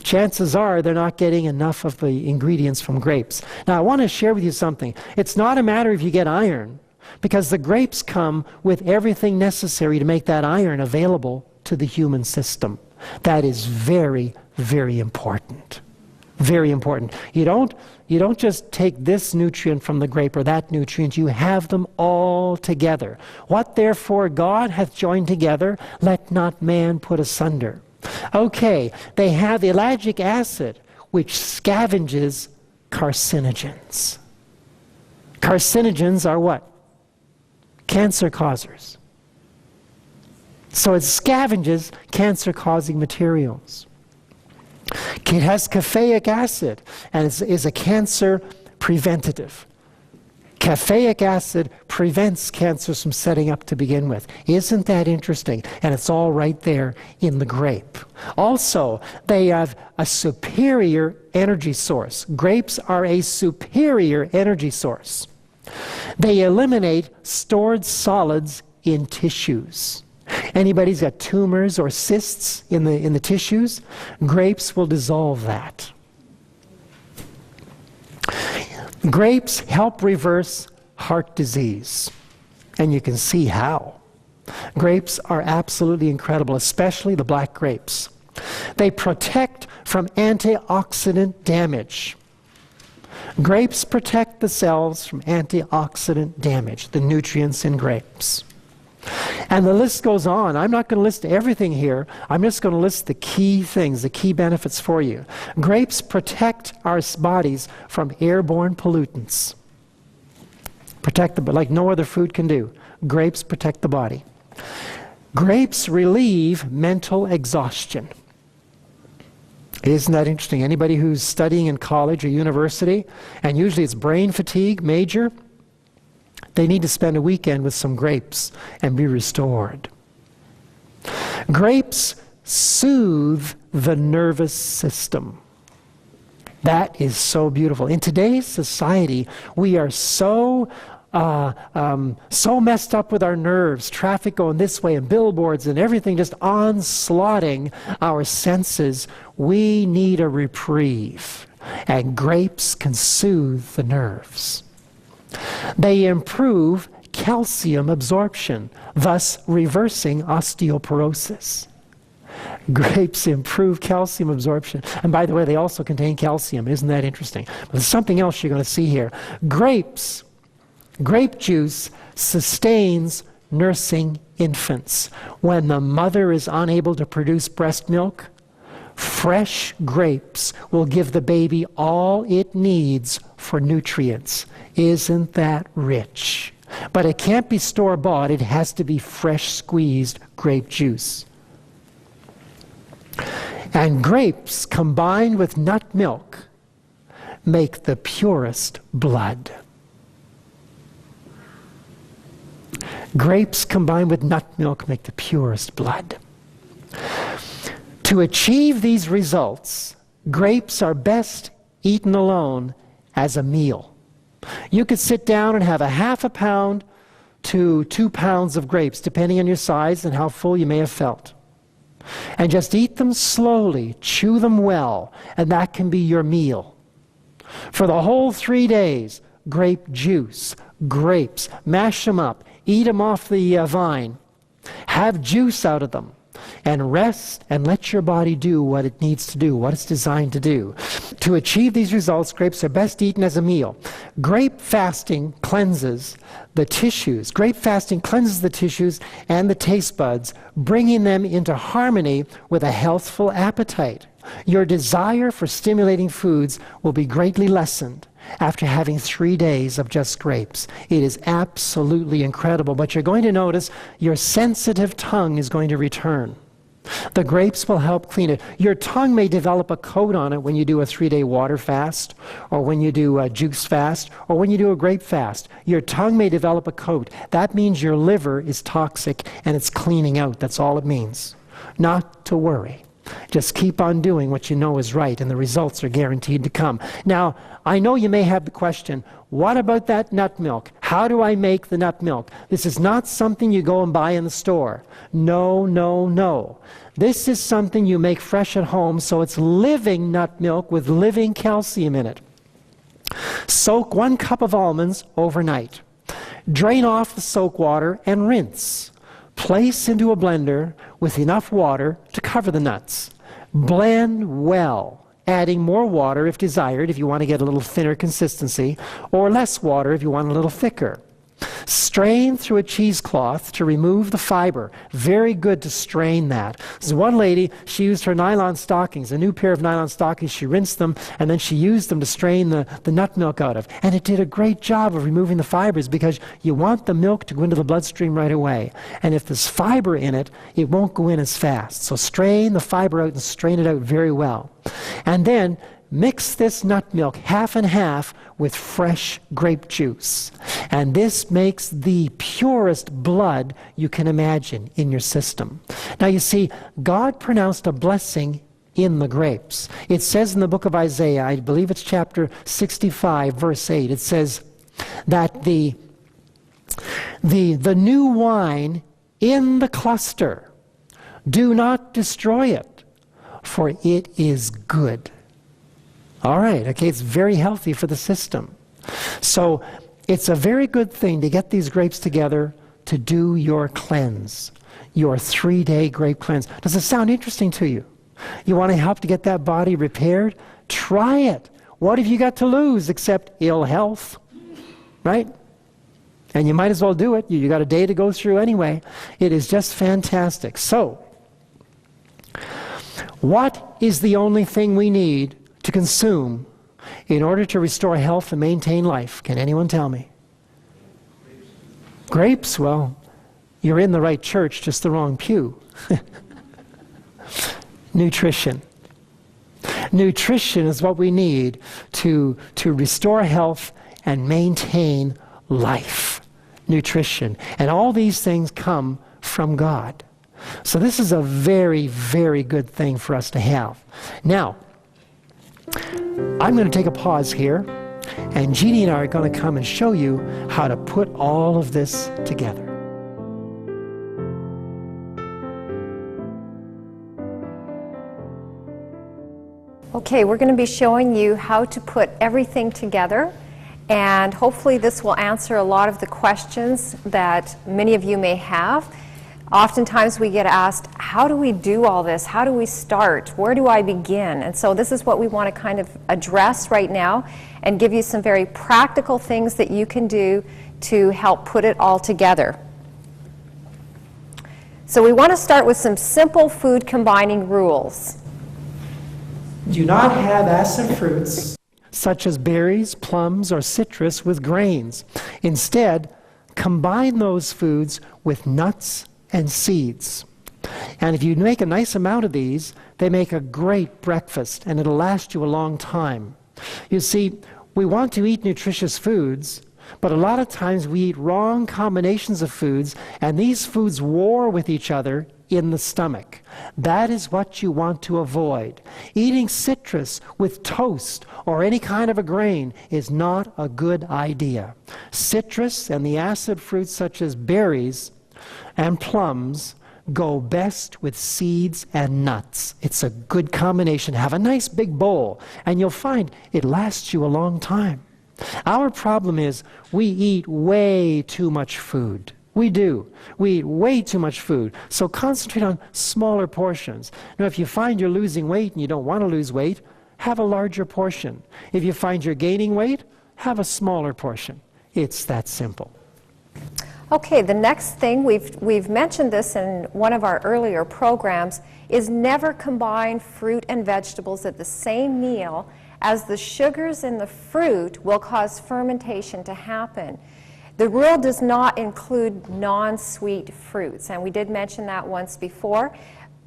Chances are they're not getting enough of the ingredients from grapes. Now, I want to share with you something. It's not a matter if you get iron, because the grapes come with everything necessary to make that iron available to the human system. That is very, very important. Very important. You don't just take this nutrient from the grape or that nutrient. You have them all together. What therefore God hath joined together, let not man put asunder. Okay, they have ellagic acid, which scavenges carcinogens. Carcinogens are what? Cancer causers. So it scavenges cancer-causing materials. It has caffeic acid and is a cancer preventative. Caffeic acid prevents cancers from setting up to begin with. Isn't that interesting? And it's all right there in the grape. Also, they have a superior energy source. Grapes are a superior energy source. They eliminate stored solids in tissues. Anybody's got tumors or cysts in the tissues, grapes will dissolve that. Grapes help reverse heart disease, and you can see how. Grapes are absolutely incredible, especially the black grapes. They protect from antioxidant damage. Grapes protect the cells from antioxidant damage, the nutrients in grapes. And the list goes on. I'm not going to list everything here. I'm just going to list the key things, the key benefits for you. Grapes protect our bodies from airborne pollutants. Protect the, like no other food can do. Grapes protect the body. Grapes relieve mental exhaustion. Isn't that interesting? Anybody who's studying in college or university, and usually it's brain fatigue, major, they need to spend a weekend with some grapes and be restored. Grapes soothe the nervous system. That is so beautiful. In today's society, we are so messed up with our nerves, traffic going this way and billboards and everything just onslaughting our senses. We need a reprieve, and grapes can soothe the nerves. They improve calcium absorption, thus reversing osteoporosis. Grapes improve calcium absorption. And by the way, they also contain calcium. Isn't that interesting? But there's something else you're going to see here. Grape juice sustains nursing infants. When the mother is unable to produce breast milk, fresh grapes will give the baby all it needs for nutrients. Isn't that rich? But it can't be store-bought. It has to be fresh squeezed grape juice. And grapes combined with nut milk make the purest blood. Grapes combined with nut milk make the purest blood. To achieve these results, grapes are best eaten alone as a meal. You could sit down and have a half a pound to 2 pounds of grapes, depending on your size and how full you may have felt. And just eat them slowly, chew them well, and that can be your meal. For the whole 3 days, grape juice, grapes, mash them up, eat them off the vine, have juice out of them, and rest and let your body do what it needs to do, what it's designed to do. To achieve these results, grapes are best eaten as a meal. Grape fasting cleanses the tissues. Grape fasting cleanses the tissues and the taste buds, bringing them into harmony with a healthful appetite. Your desire for stimulating foods will be greatly lessened after having 3 days of just grapes. It is absolutely incredible, but you're going to notice your sensitive tongue is going to return. The grapes will help clean it. Your tongue may develop a coat on it when you do a 3-day water fast, or when you do a juice fast, or when you do a grape fast. Your tongue may develop a coat. That means your liver is toxic and it's cleaning out. That's all it means. Not to worry. Just keep on doing what you know is right, and the results are guaranteed to come. Now, I know you may have the question, what about that nut milk? How do I make the nut milk? This is not something you go and buy in the store. No, no, no. This is something you make fresh at home, so it's living nut milk with living calcium in it. Soak 1 cup of almonds overnight. Drain off the soak water and rinse. Place into a blender with enough water to cover the nuts. Blend well, adding more water if desired, if you want to get a little thinner consistency, or less water if you want a little thicker. Strain through a cheesecloth to remove the fiber. Very good to strain that. There's one lady, she used her nylon stockings, a new pair of nylon stockings. She rinsed them, and then she used them to strain the nut milk out of. And it did a great job of removing the fibers, because you want the milk to go into the bloodstream right away. And if there's fiber in it, it won't go in as fast. So strain the fiber out and strain it out very well. And then mix this nut milk half and half with fresh grape juice. And this makes the purest blood you can imagine in your system. Now you see, God pronounced a blessing in the grapes. It says in the book of Isaiah, I believe it's chapter 65, verse 8, it says that the new wine in the cluster, do not destroy it, for it is good. All right, okay, it's very healthy for the system. So it's a very good thing to get these grapes together to do your cleanse, your 3-day grape cleanse. Does it sound interesting to you? You want to help to get that body repaired? Try it. What have you got to lose except ill health, right? And you might as well do it. You got a day to go through anyway. It is just fantastic. So, what is the only thing we need to consume in order to restore health and maintain life? Can anyone tell me? Grapes? Well, you're in the right church, just the wrong pew. Nutrition. Nutrition is what we need to restore health and maintain life. Nutrition. And all these things come from God. So this is a very, very good thing for us to have. Now, I'm going to take a pause here, and Jeannie and I are going to come and show you how to put all of this together. Okay, we're going to be showing you how to put everything together, and hopefully this will answer a lot of the questions that many of you may have. Oftentimes we get asked, how do we do all this? How do we start? Where do I begin? And so this is what we want to kind of address right now and give you some very practical things that you can do to help put it all together. So we want to start with some simple food combining rules. Do not have acid fruits such as berries, plums, or citrus with grains. Instead, combine those foods with nuts and seeds. And if you make a nice amount of these, they make a great breakfast, and it'll last you a long time. You see, we want to eat nutritious foods, but a lot of times we eat wrong combinations of foods, and these foods war with each other in the stomach. That is what you want to avoid. Eating citrus with toast or any kind of a grain is not a good idea. Citrus and the acid fruits such as berries and plums go best with seeds and nuts. It's a good combination. Have a nice big bowl, and you'll find it lasts you a long time. Our problem is we eat way too much food. We do. We eat way too much food. So concentrate on smaller portions. Now, if you find you're losing weight and you don't want to lose weight, have a larger portion. If you find you're gaining weight, have a smaller portion. It's that simple. Okay, the next thing, we've mentioned this in one of our earlier programs, is never combine fruit and vegetables at the same meal, as the sugars in the fruit will cause fermentation to happen. The rule does not include non-sweet fruits, and we did mention that once before.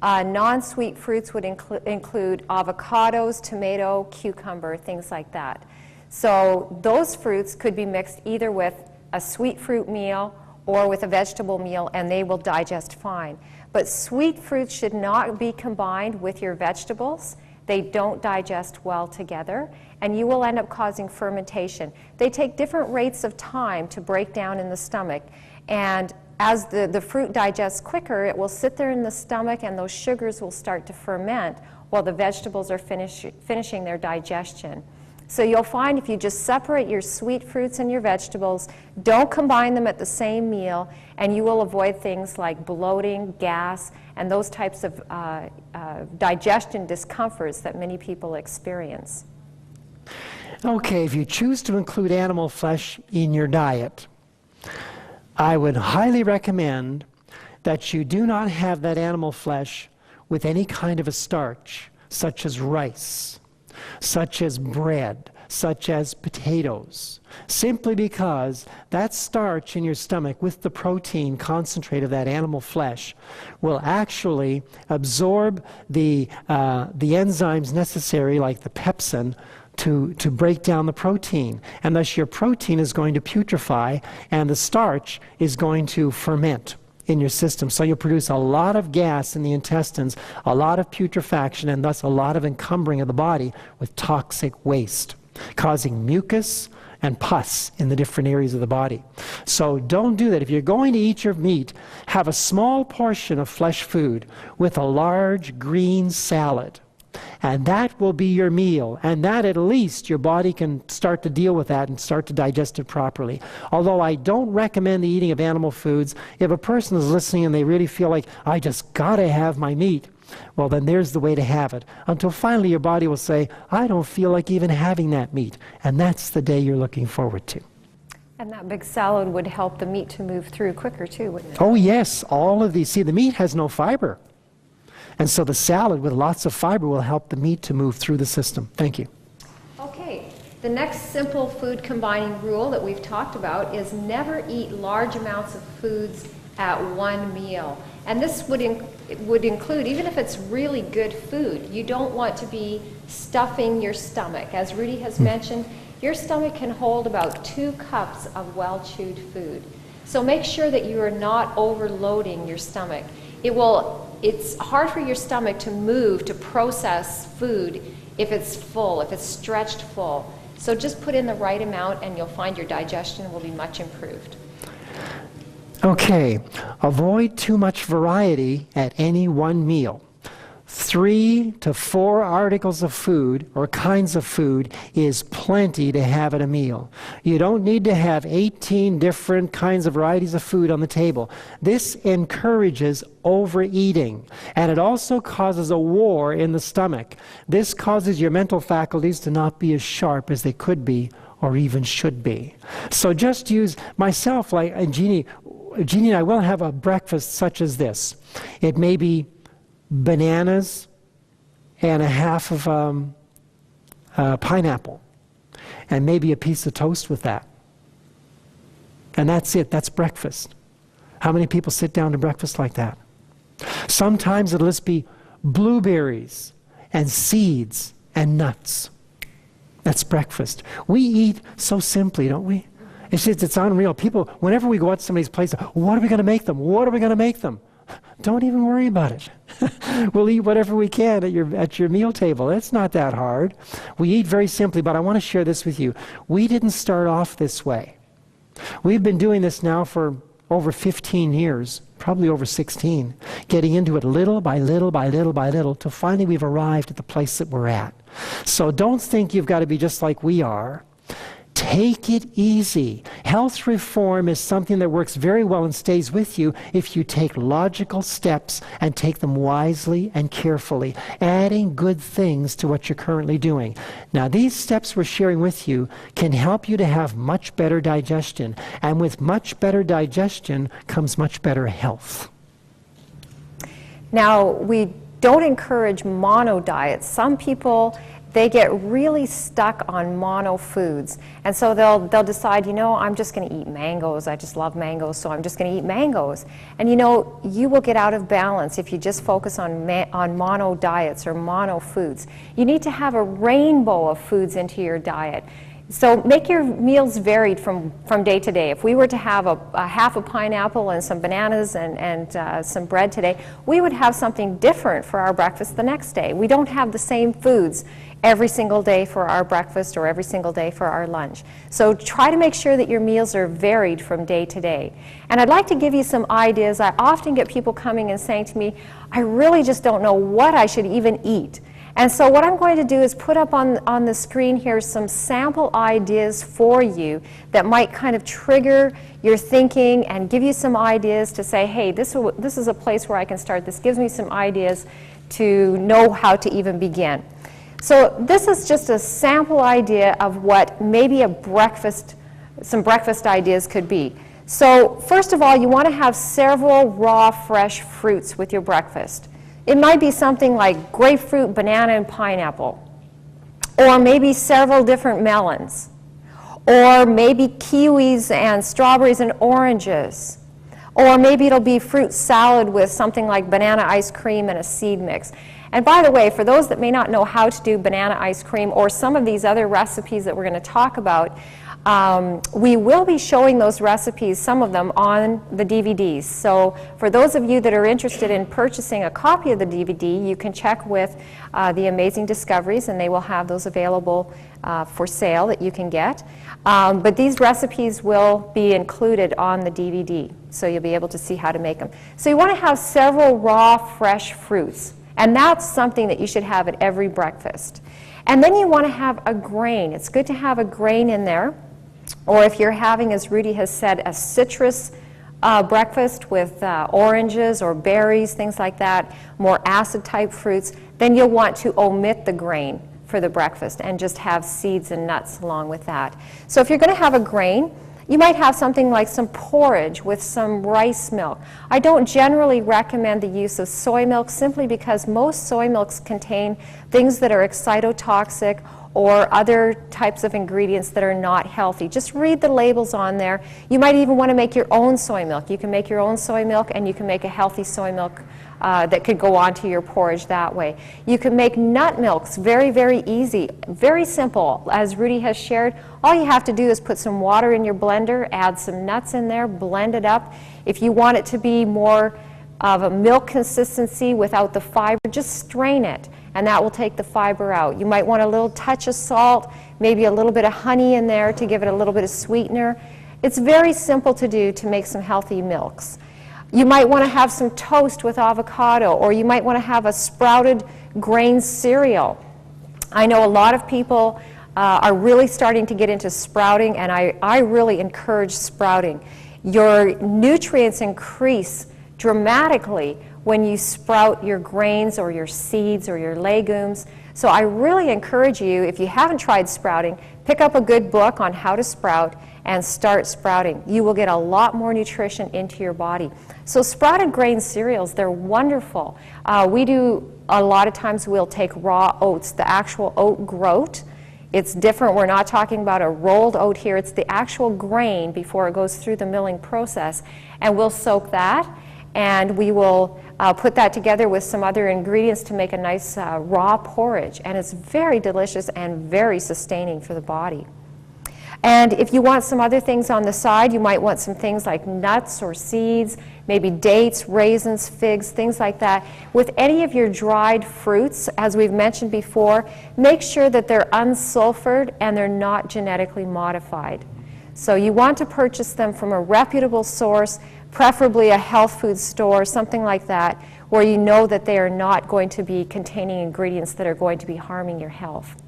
Non-sweet fruits would include avocados, tomato, cucumber, things like that. So those fruits could be mixed either with a sweet fruit meal or with a vegetable meal, and they will digest fine. But sweet fruits should not be combined with your vegetables. They don't digest well together, and you will end up causing fermentation. They take different rates of time to break down in the stomach, and as the fruit digests quicker, it will sit there in the stomach, and those sugars will start to ferment while the vegetables are finishing their digestion. So you'll find if you just separate your sweet fruits and your vegetables, don't combine them at the same meal, and you will avoid things like bloating, gas, and those types of digestion discomforts that many people experience. Okay, if you choose to include animal flesh in your diet, I would highly recommend that you do not have that animal flesh with any kind of a starch, such as rice, such as bread, such as potatoes, simply because that starch in your stomach with the protein concentrate of that animal flesh will actually absorb the enzymes necessary, like the pepsin, to break down the protein. And thus your protein is going to putrefy and the starch is going to ferment in your system. So you'll produce a lot of gas in the intestines, a lot of putrefaction, and thus a lot of encumbering of the body with toxic waste, causing mucus and pus in the different areas of the body. So don't do that. If you're going to eat your meat, have a small portion of flesh food with a large green salad. And that will be your meal. And that at least your body can start to deal with that and start to digest it properly. Although I don't recommend the eating of animal foods. If a person is listening and they really feel like, I just gotta have my meat, well then there's the way to have it. Until finally your body will say, I don't feel like even having that meat. And that's the day you're looking forward to. And that big salad would help the meat to move through quicker too, wouldn't it? Oh yes, all of these. See, the meat has no fiber. And so the salad with lots of fiber will help the meat to move through the system. Thank you. Okay, the next simple food combining rule that we've talked about is never eat large amounts of foods at one meal. And this would include, even if it's really good food, you don't want to be stuffing your stomach. As Rudy has mentioned, your stomach can hold about 2 cups of well-chewed food. So make sure that you are not overloading your stomach. It's hard for your stomach to move, to process food if it's full, if it's stretched full. So just put in the right amount and you'll find your digestion will be much improved. Okay, avoid too much variety at any one meal. 3 to 4 articles of food or kinds of food is plenty to have at a meal. You don't need to have 18 different kinds of varieties of food on the table. This encourages overeating, and it also causes a war in the stomach. This causes your mental faculties to not be as sharp as they could be or even should be. So just use myself, like Jeannie and I will have a breakfast such as this. It may be bananas and a half of pineapple and maybe a piece of toast with that. And that's it. That's breakfast. How many people sit down to breakfast like that? Sometimes it'll just be blueberries and seeds and nuts. That's breakfast. We eat so simply, don't we? It's unreal. People, whenever we go out to somebody's place, what are we going to make them? What are we going to make them? Don't even worry about it. We'll eat whatever we can at your meal table. It's not that hard. We eat very simply, but I want to share this with you. We didn't start off this way. We've been doing this now for over 15 years, probably over 16, getting into it little by little by little by little, till finally we've arrived at the place that we're at. So don't think you've got to be just like we are. Take it easy. Health reform is something that works very well and stays with you if you take logical steps and take them wisely and carefully, adding good things to what you're currently doing. Now, these steps we're sharing with you can help you to have much better digestion, and with much better digestion comes much better health. Now, we don't encourage mono diets. Some people, they get really stuck on mono foods, and so they'll decide, you know, I'm just going to eat mangoes. I just love mangoes, so I'm just going to eat mangoes. And you know, you will get out of balance if you just focus on mono diets or mono foods. You need to have a rainbow of foods into your diet. So make your meals varied from day to day. If we were to have a half a pineapple and some bananas and some bread today, we would have something different for our breakfast the next day. We don't have the same foods every single day for our breakfast or every single day for our lunch. So try to make sure that your meals are varied from day to day. And I'd like to give you some ideas. I often get people coming and saying to me, I really just don't know what I should even eat. And so what I'm going to do is put up on the screen here some sample ideas for you that might kind of trigger your thinking and give you some ideas to say, hey, this is a place where I can start. This gives me some ideas to know how to even begin. So this is just a sample idea of what maybe some breakfast ideas could be. So first of all, you want to have several raw, fresh fruits with your breakfast. It might be something like grapefruit, banana, and pineapple, or maybe several different melons, or maybe kiwis and strawberries and oranges, or maybe it'll be fruit salad with something like banana ice cream and a seed mix. And by the way, for those that may not know how to do banana ice cream or some of these other recipes that we're going to talk about, we will be showing those recipes, some of them, on the DVDs. So for those of you that are interested in purchasing a copy of the DVD, you can check with the Amazing Discoveries, and they will have those available for sale that you can get. But these recipes will be included on the DVD, so you'll be able to see how to make them. So you want to have several raw, fresh fruits, and that's something that you should have at every breakfast. And then you want to have a grain. It's good to have a grain in there. Or if you're having, as Rudy has said, a citrus breakfast with oranges or berries, things like that, more acid-type fruits, then you'll want to omit the grain for the breakfast and just have seeds and nuts along with that. So if you're going to have a grain, you might have something like some porridge with some rice milk. I don't generally recommend the use of soy milk simply because most soy milks contain things that are excitotoxic or other types of ingredients that are not healthy. Just read the labels on there. You might even want to make your own soy milk. You can make your own soy milk, and you can make a healthy soy milk that could go onto your porridge that way. You can make nut milks very, very easy, very simple. As Rudy has shared, all you have to do is put some water in your blender, add some nuts in there, blend it up. If you want it to be more of a milk consistency without the fiber, just strain it, and that will take the fiber out. You might want a little touch of salt, maybe a little bit of honey in there to give it a little bit of sweetener. It's very simple to do to make some healthy milks. You might want to have some toast with avocado, or you might want to have a sprouted grain cereal. I know a lot of people are really starting to get into sprouting, and I really encourage sprouting. Your nutrients increase dramatically when you sprout your grains or your seeds or your legumes. So I really encourage you, if you haven't tried sprouting, pick up a good book on how to sprout and start sprouting. You will get a lot more nutrition into your body. So sprouted grain cereals, they're wonderful. We do, a lot of times we'll take raw oats, the actual oat groat. It's different. We're not talking about a rolled oat here. It's the actual grain before it goes through the milling process. And we'll soak that, and we will put that together with some other ingredients to make a nice raw porridge. And it's very delicious and very sustaining for the body. And if you want some other things on the side, you might want some things like nuts or seeds, maybe dates, raisins, figs, things like that. With any of your dried fruits, as we've mentioned before, make sure that they're unsulfured and they're not genetically modified. So you want to purchase them from a reputable source, preferably a health food store, something like that, where you know that they are not going to be containing ingredients that are going to be harming your health.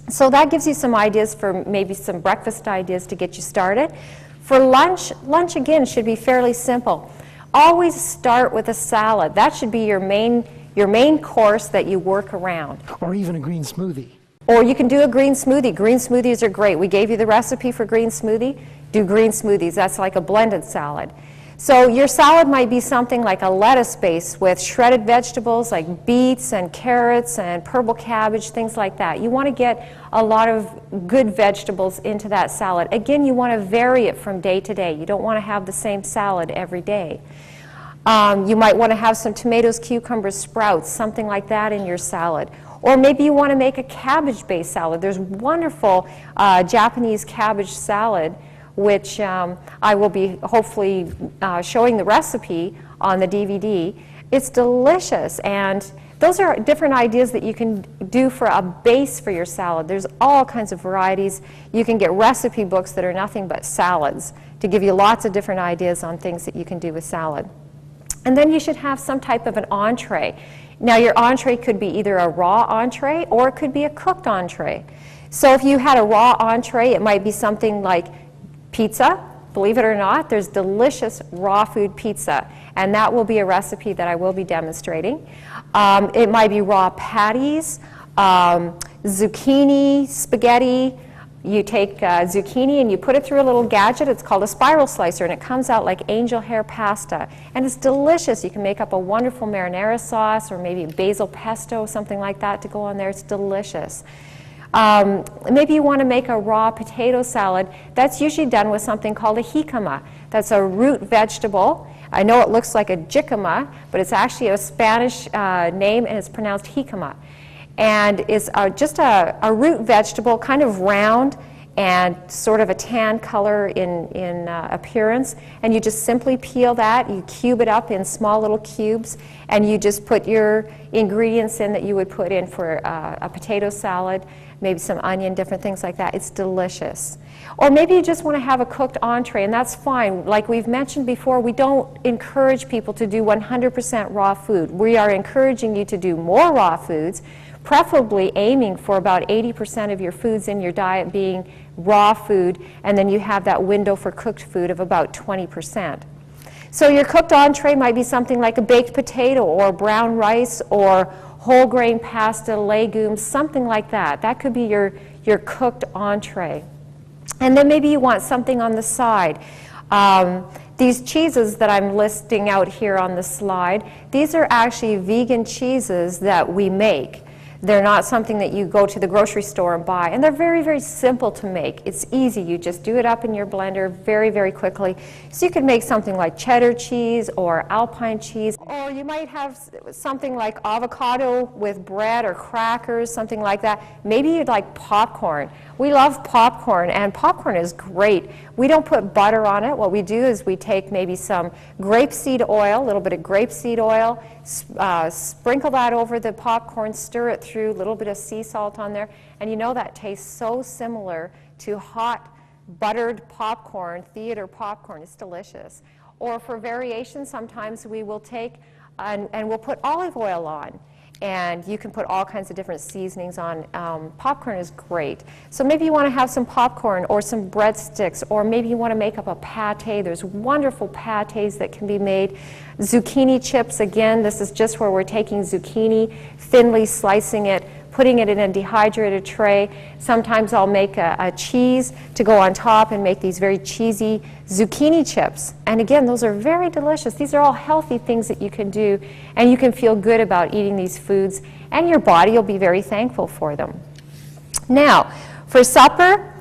So that gives you some ideas for maybe some breakfast ideas to get you started. For lunch again should be fairly simple. Always start with a salad. That should be your main course that you work around. Or even a green smoothie. Or you can do a green smoothie. Green smoothies are great. We gave you the recipe for green smoothie. Do green smoothies. That's like a blended salad. So your salad might be something like a lettuce base with shredded vegetables like beets and carrots and purple cabbage, things like that. You want to get a lot of good vegetables into that salad. Again, you want to vary it from day to day. You don't want to have the same salad every day. You might want to have some tomatoes, cucumbers, sprouts, something like that in your salad. Or maybe you want to make a cabbage-based salad. There's wonderful Japanese cabbage salad, which I will be hopefully showing the recipe on the DVD. It's delicious, and those are different ideas that you can do for a base for your salad. There's all kinds of varieties. You can get recipe books that are nothing but salads to give you lots of different ideas on things that you can do with salad. And then you should have some type of an entree. Now your entree could be either a raw entree or it could be a cooked entree. So if you had a raw entree, it might be something like pizza. Believe it or not, there's delicious raw food pizza, and that will be a recipe that I will be demonstrating. It might be raw patties, zucchini, spaghetti. You take zucchini and you put it through a little gadget. It's called a spiral slicer, and it comes out like angel hair pasta. And it's delicious. You can make up a wonderful marinara sauce or maybe basil pesto, something like that to go on there. It's delicious. Maybe you want to make a raw potato salad. That's usually done with something called a jicama. That's a root vegetable. I know it looks like a jicama, but it's actually a Spanish name, and it's pronounced jicama. And it's just a root vegetable, kind of round and sort of a tan color in appearance. And you just simply peel that, you cube it up in small little cubes, and you just put your ingredients in that you would put in for a potato salad, maybe some onion, different things like that. It's delicious. Or maybe you just want to have a cooked entree, and that's fine. Like we've mentioned before, we don't encourage people to do 100% raw food. We are encouraging you to do more raw foods, preferably aiming for about 80% of your foods in your diet being raw food, and then you have that window for cooked food of about 20%. So your cooked entree might be something like a baked potato or brown rice or whole grain pasta, legumes, something like that. That could be your cooked entree. And then maybe you want something on the side. These cheeses that I'm listing out here on the slide, these are actually vegan cheeses that we make. They're not something that you go to the grocery store and buy. And they're very, very simple to make. It's easy. You just do it up in your blender very, very quickly. So you could make something like cheddar cheese or Alpine cheese. Or you might have something like avocado with bread or crackers, something like that. Maybe you'd like popcorn. We love popcorn, and popcorn is great. We don't put butter on it. What we do is we take maybe some grapeseed oil, a little bit of grapeseed oil, sprinkle that over the popcorn, stir it through, a little bit of sea salt on there, and you know that tastes so similar to hot buttered popcorn, theater popcorn. It's delicious. Or for variation, sometimes we will take and we'll put olive oil on. And you can put all kinds of different seasonings on. Popcorn is great. So maybe you want to have some popcorn or some breadsticks, or maybe you want to make up a pate. There's wonderful pates that can be made. Zucchini chips, again, this is just where we're taking zucchini, thinly slicing it, putting it in a dehydrated tray. Sometimes I'll make a cheese to go on top and make these very cheesy zucchini chips. And again, those are very delicious. These are all healthy things that you can do, and you can feel good about eating these foods, and your body will be very thankful for them. Now, for supper,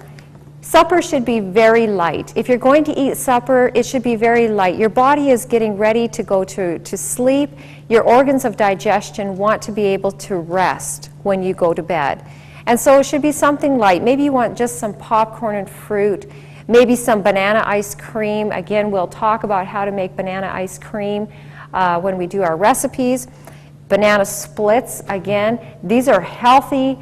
supper should be very light. If you're going to eat supper, it should be very light. Your body is getting ready to go to sleep. Your organs of digestion want to be able to rest when you go to bed. And so it should be something light. Maybe you want just some popcorn and fruit, maybe some banana ice cream. Again, we'll talk about how to make banana ice cream when we do our recipes. Banana splits, again, these are healthy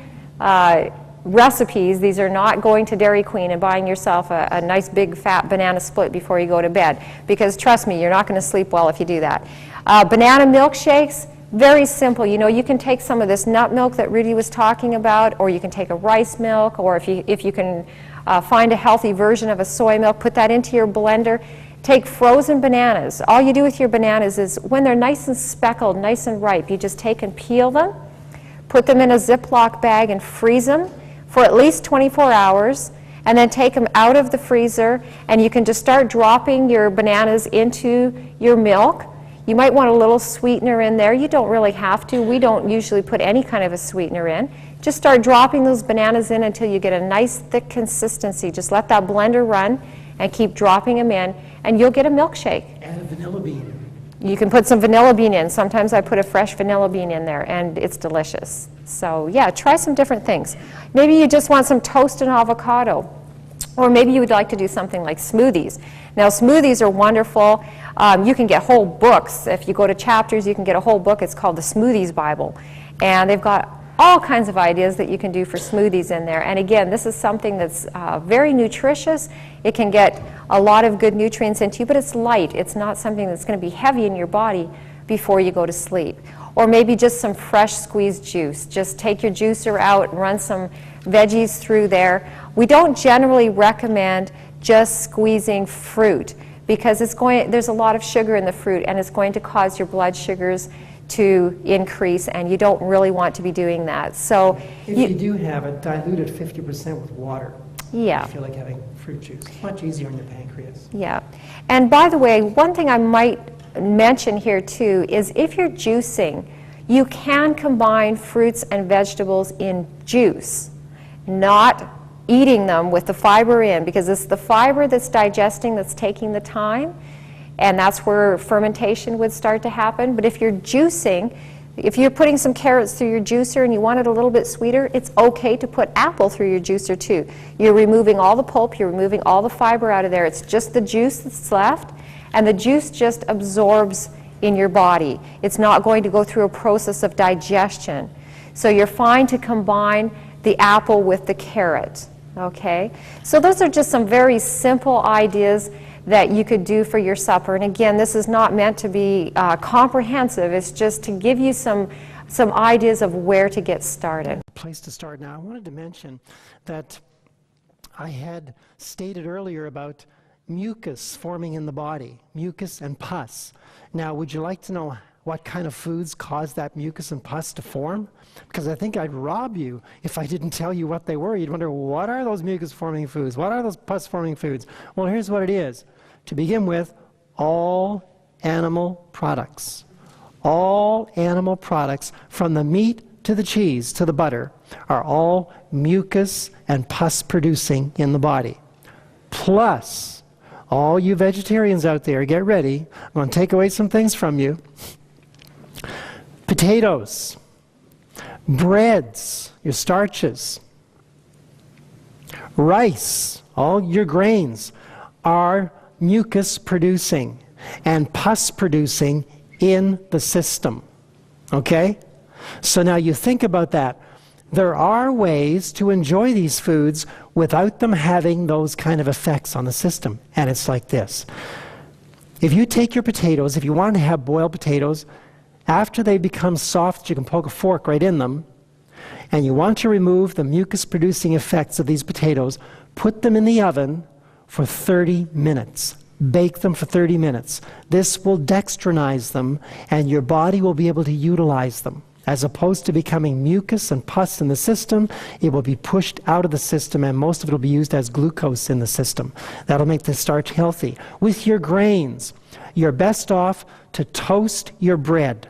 recipes. These are not going to Dairy Queen and buying yourself a nice big fat banana split before you go to bed, because trust me, you're not going to sleep well if you do that. Banana milkshakes, very simple. You know, you can take some of this nut milk that Rudy was talking about, or you can take a rice milk, or if you can find a healthy version of a soy milk, put that into your blender. Take frozen bananas. All you do with your bananas is when they're nice and speckled, nice and ripe, you just take and peel them, put them in a Ziploc bag and freeze them for at least 24 hours, and then take them out of the freezer, and you can just start dropping your bananas into your milk. You might want a little sweetener in there. You don't really have to. We don't usually put any kind of a sweetener in. Just start dropping those bananas in until you get a nice thick consistency. Just let that blender run and keep dropping them in, and you'll get a milkshake. Add a vanilla bean. You can put some vanilla bean in. Sometimes I put a fresh vanilla bean in there, and it's delicious. So yeah, try some different things. Maybe you just want some toast and avocado, or maybe you would like to do something like smoothies. Now, smoothies are wonderful. You can get whole books. If you go to Chapters, you can get a whole book. It's called the Smoothies Bible, and they've got all kinds of ideas that you can do for smoothies in there. And again, this is something that's very nutritious. It can get a lot of good nutrients into you, but it's light. It's not something that's going to be heavy in your body before you go to sleep. Or maybe just some fresh squeezed juice. Just take your juicer out and run some veggies through there. We don't generally recommend just squeezing fruit because there's a lot of sugar in the fruit, and it's going to cause your blood sugars to increase, and you don't really want to be doing that. So If you do have it, dilute it 50% with water. Yeah. You feel like having fruit juice. Much easier on your pancreas. Yeah. And by the way, one thing I might mention here too is if you're juicing, you can combine fruits and vegetables in juice, not eating them with the fiber in, because it's the fiber that's digesting that's taking the time, and that's where fermentation would start to happen. But if you're juicing, if you're putting some carrots through your juicer and you want it a little bit sweeter, it's okay to put apple through your juicer too. You're removing all the pulp, you're removing all the fiber out of there. It's just the juice that's left, and the juice just absorbs in your body. It's not going to go through a process of digestion. So you're fine to combine the apple with the carrot, okay? So those are just some very simple ideas that you could do for your supper. And again, this is not meant to be comprehensive. It's just to give you some ideas of where to get started. Place to start now. I wanted to mention that I had stated earlier about mucus forming in the body, mucus and pus. Now, would you like to know what kind of foods cause that mucus and pus to form? Because I think I'd rob you if I didn't tell you what they were. You'd wonder, what are those mucus-forming foods? What are those pus-forming foods? Well, here's what it is. To begin with, all animal products. All animal products, from the meat to the cheese to the butter, are all mucus and pus producing in the body. Plus, all you vegetarians out there, get ready. I'm going to take away some things from you. Potatoes, breads, your starches, rice, all your grains are mucus producing and pus producing in the system. Okay? So now you think about that. There are ways to enjoy these foods without them having those kind of effects on the system. And it's like this. If you take your potatoes, if you want to have boiled potatoes, after they become soft, you can poke a fork right in them, and you want to remove the mucus-producing effects of these potatoes, put them in the oven for 30 minutes. Bake them for 30 minutes. This will dextrinize them, and your body will be able to utilize them. As opposed to becoming mucus and pus in the system, it will be pushed out of the system, and most of it will be used as glucose in the system. That'll make the starch healthy. With your grains, you're best off to toast your bread.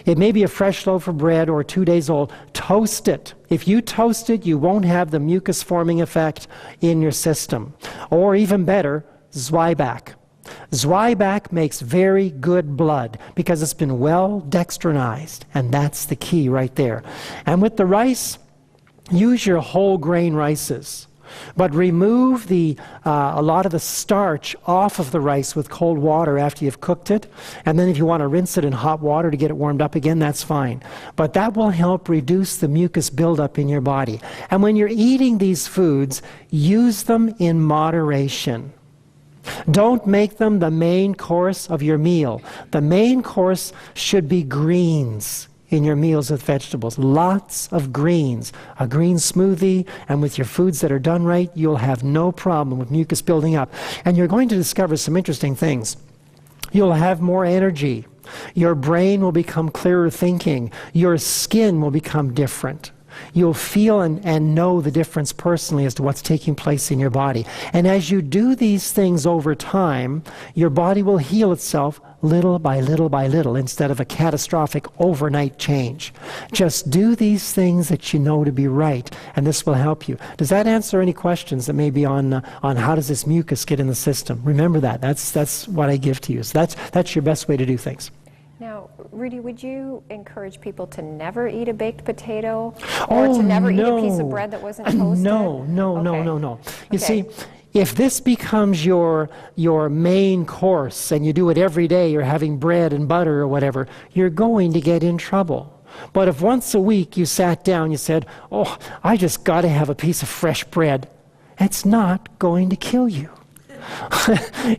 It may be a fresh loaf of bread or 2 days old. Toast it. If you toast it, you won't have the mucus-forming effect in your system. Or even better, Zwieback. Zwieback makes very good blood because it's been well dextrinized, and that's the key right there. And with the rice, use your whole grain rices, but remove a lot of the starch off of the rice with cold water after you've cooked it, and then if you want to rinse it in hot water to get it warmed up again, that's fine. But that will help reduce the mucus buildup in your body. And when you're eating these foods, use them in moderation. Don't make them the main course of your meal. The main course should be greens in your meals with vegetables. Lots of greens. A green smoothie, and with your foods that are done right, you'll have no problem with mucus building up. And you're going to discover some interesting things. You'll have more energy. Your brain will become clearer thinking. Your skin will become different. You'll feel and know the difference personally as to what's taking place in your body. And as you do these things over time, your body will heal itself little by little by little instead of a catastrophic overnight change. Just do these things that you know to be right, and this will help you. Does that answer any questions that may be on how does this mucus get in the system? Remember that. That's what I give to you. So that's your best way to do things. Now, Rudy, would you encourage people to never eat a baked potato or to never eat a piece of bread that wasn't toasted? No. You see, if this becomes your main course and you do it every day, you're having bread and butter or whatever, you're going to get in trouble. But if once a week you sat down, you said, oh, I just got to have a piece of fresh bread, it's not going to kill you.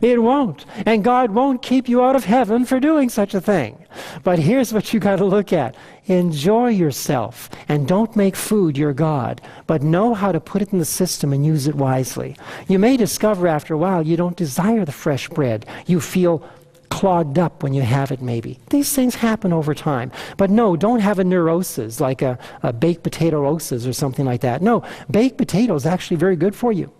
It won't. And God won't keep you out of heaven for doing such a thing. But here's what you got to look at. Enjoy yourself, and don't make food your God, but know how to put it in the system and use it wisely. You may discover after a while you don't desire the fresh bread. You feel clogged up when you have it maybe. These things happen over time. But no, don't have a neurosis like a baked potato-osis or something like that. No, baked potato is actually very good for you.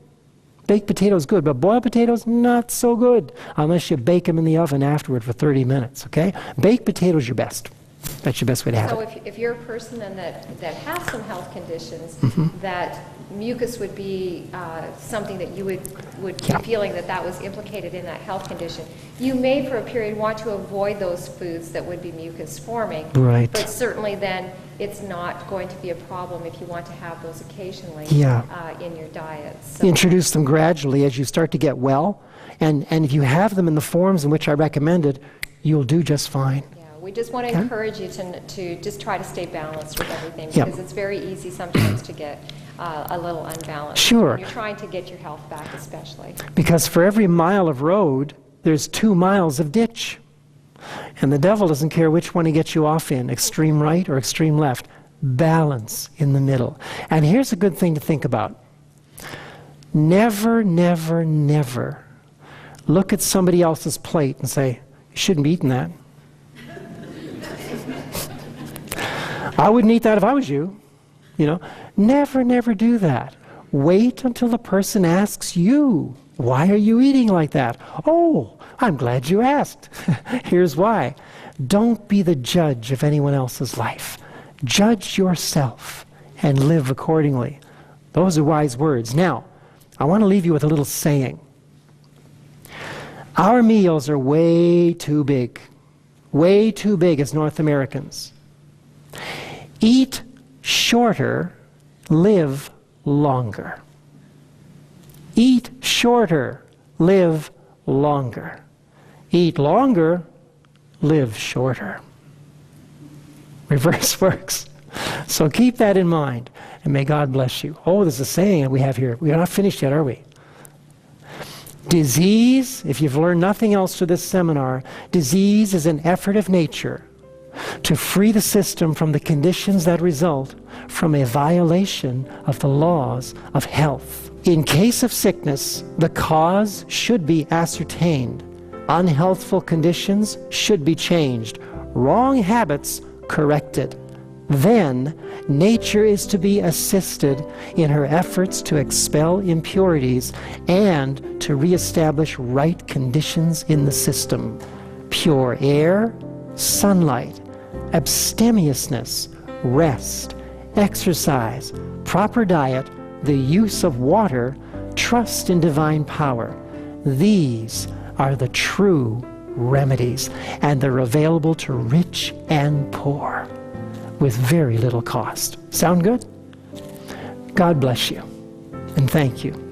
Baked potatoes good, but boiled potatoes not so good unless you bake them in the oven afterward for 30 minutes, okay? Baked potatoes your best. That's your best way to have So it. if you're a person then that has some health conditions, that mucus would be something that you would be feeling that was implicated in that health condition, you may for a period want to avoid those foods that would be mucus forming. Right. But certainly then it's not going to be a problem if you want to have those occasionally in your diet. So. Introduce them gradually as you start to get well, and if you have them in the forms in which I recommended, you'll do just fine. We just want to encourage you to just try to stay balanced with everything, Yep. because it's very easy sometimes to get a little unbalanced. Sure. When you're trying to get your health back especially. Because for every mile of road, there's 2 miles of ditch. And the devil doesn't care which one he gets you off in, extreme right or extreme left. Balance in the middle. And here's a good thing to think about. Never, never, never look at somebody else's plate and say, you shouldn't be eating that. I wouldn't eat that if I was you. You know, never, never do that. Wait until the person asks you, why are you eating like that? Oh, I'm glad you asked. Here's why. Don't be the judge of anyone else's life. Judge yourself and live accordingly. Those are wise words. Now, I want to leave you with a little saying. Our meals are way too big as North Americans. Eat shorter, live longer. Eat shorter, live longer. Eat longer, live shorter. Reverse works. So keep that in mind, and may God bless you. Oh, there's a saying that we have here. We are not finished yet, are we? Disease, if you've learned nothing else through this seminar, disease is an effort of nature to free the system from the conditions that result from a violation of the laws of health. In case of sickness, the cause should be ascertained. Unhealthful conditions should be changed. Wrong habits corrected. Then, nature is to be assisted in her efforts to expel impurities and to reestablish right conditions in the system. Pure air, sunlight, abstemiousness, rest, exercise, proper diet, the use of water, trust in divine power. These are the true remedies, and they're available to rich and poor with very little cost. Sound good? God bless you, and thank you.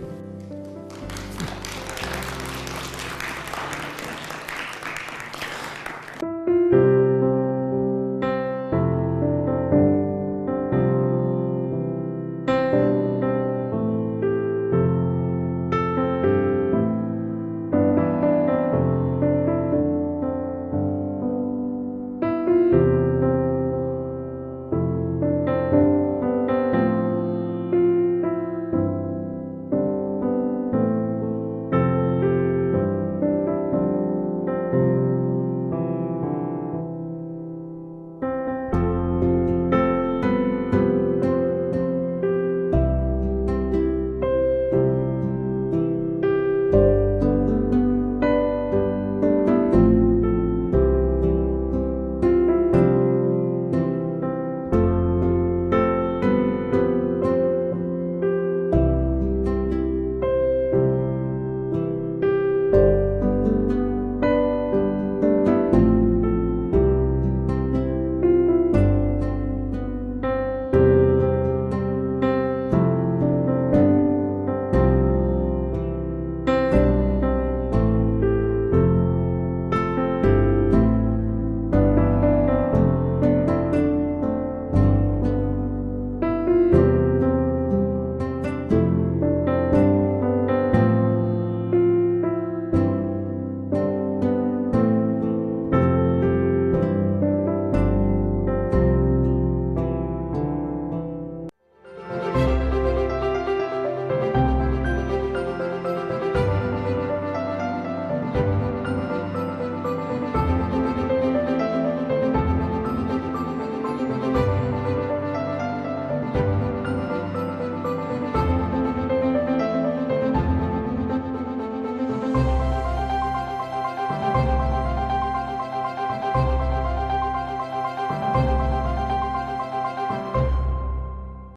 you.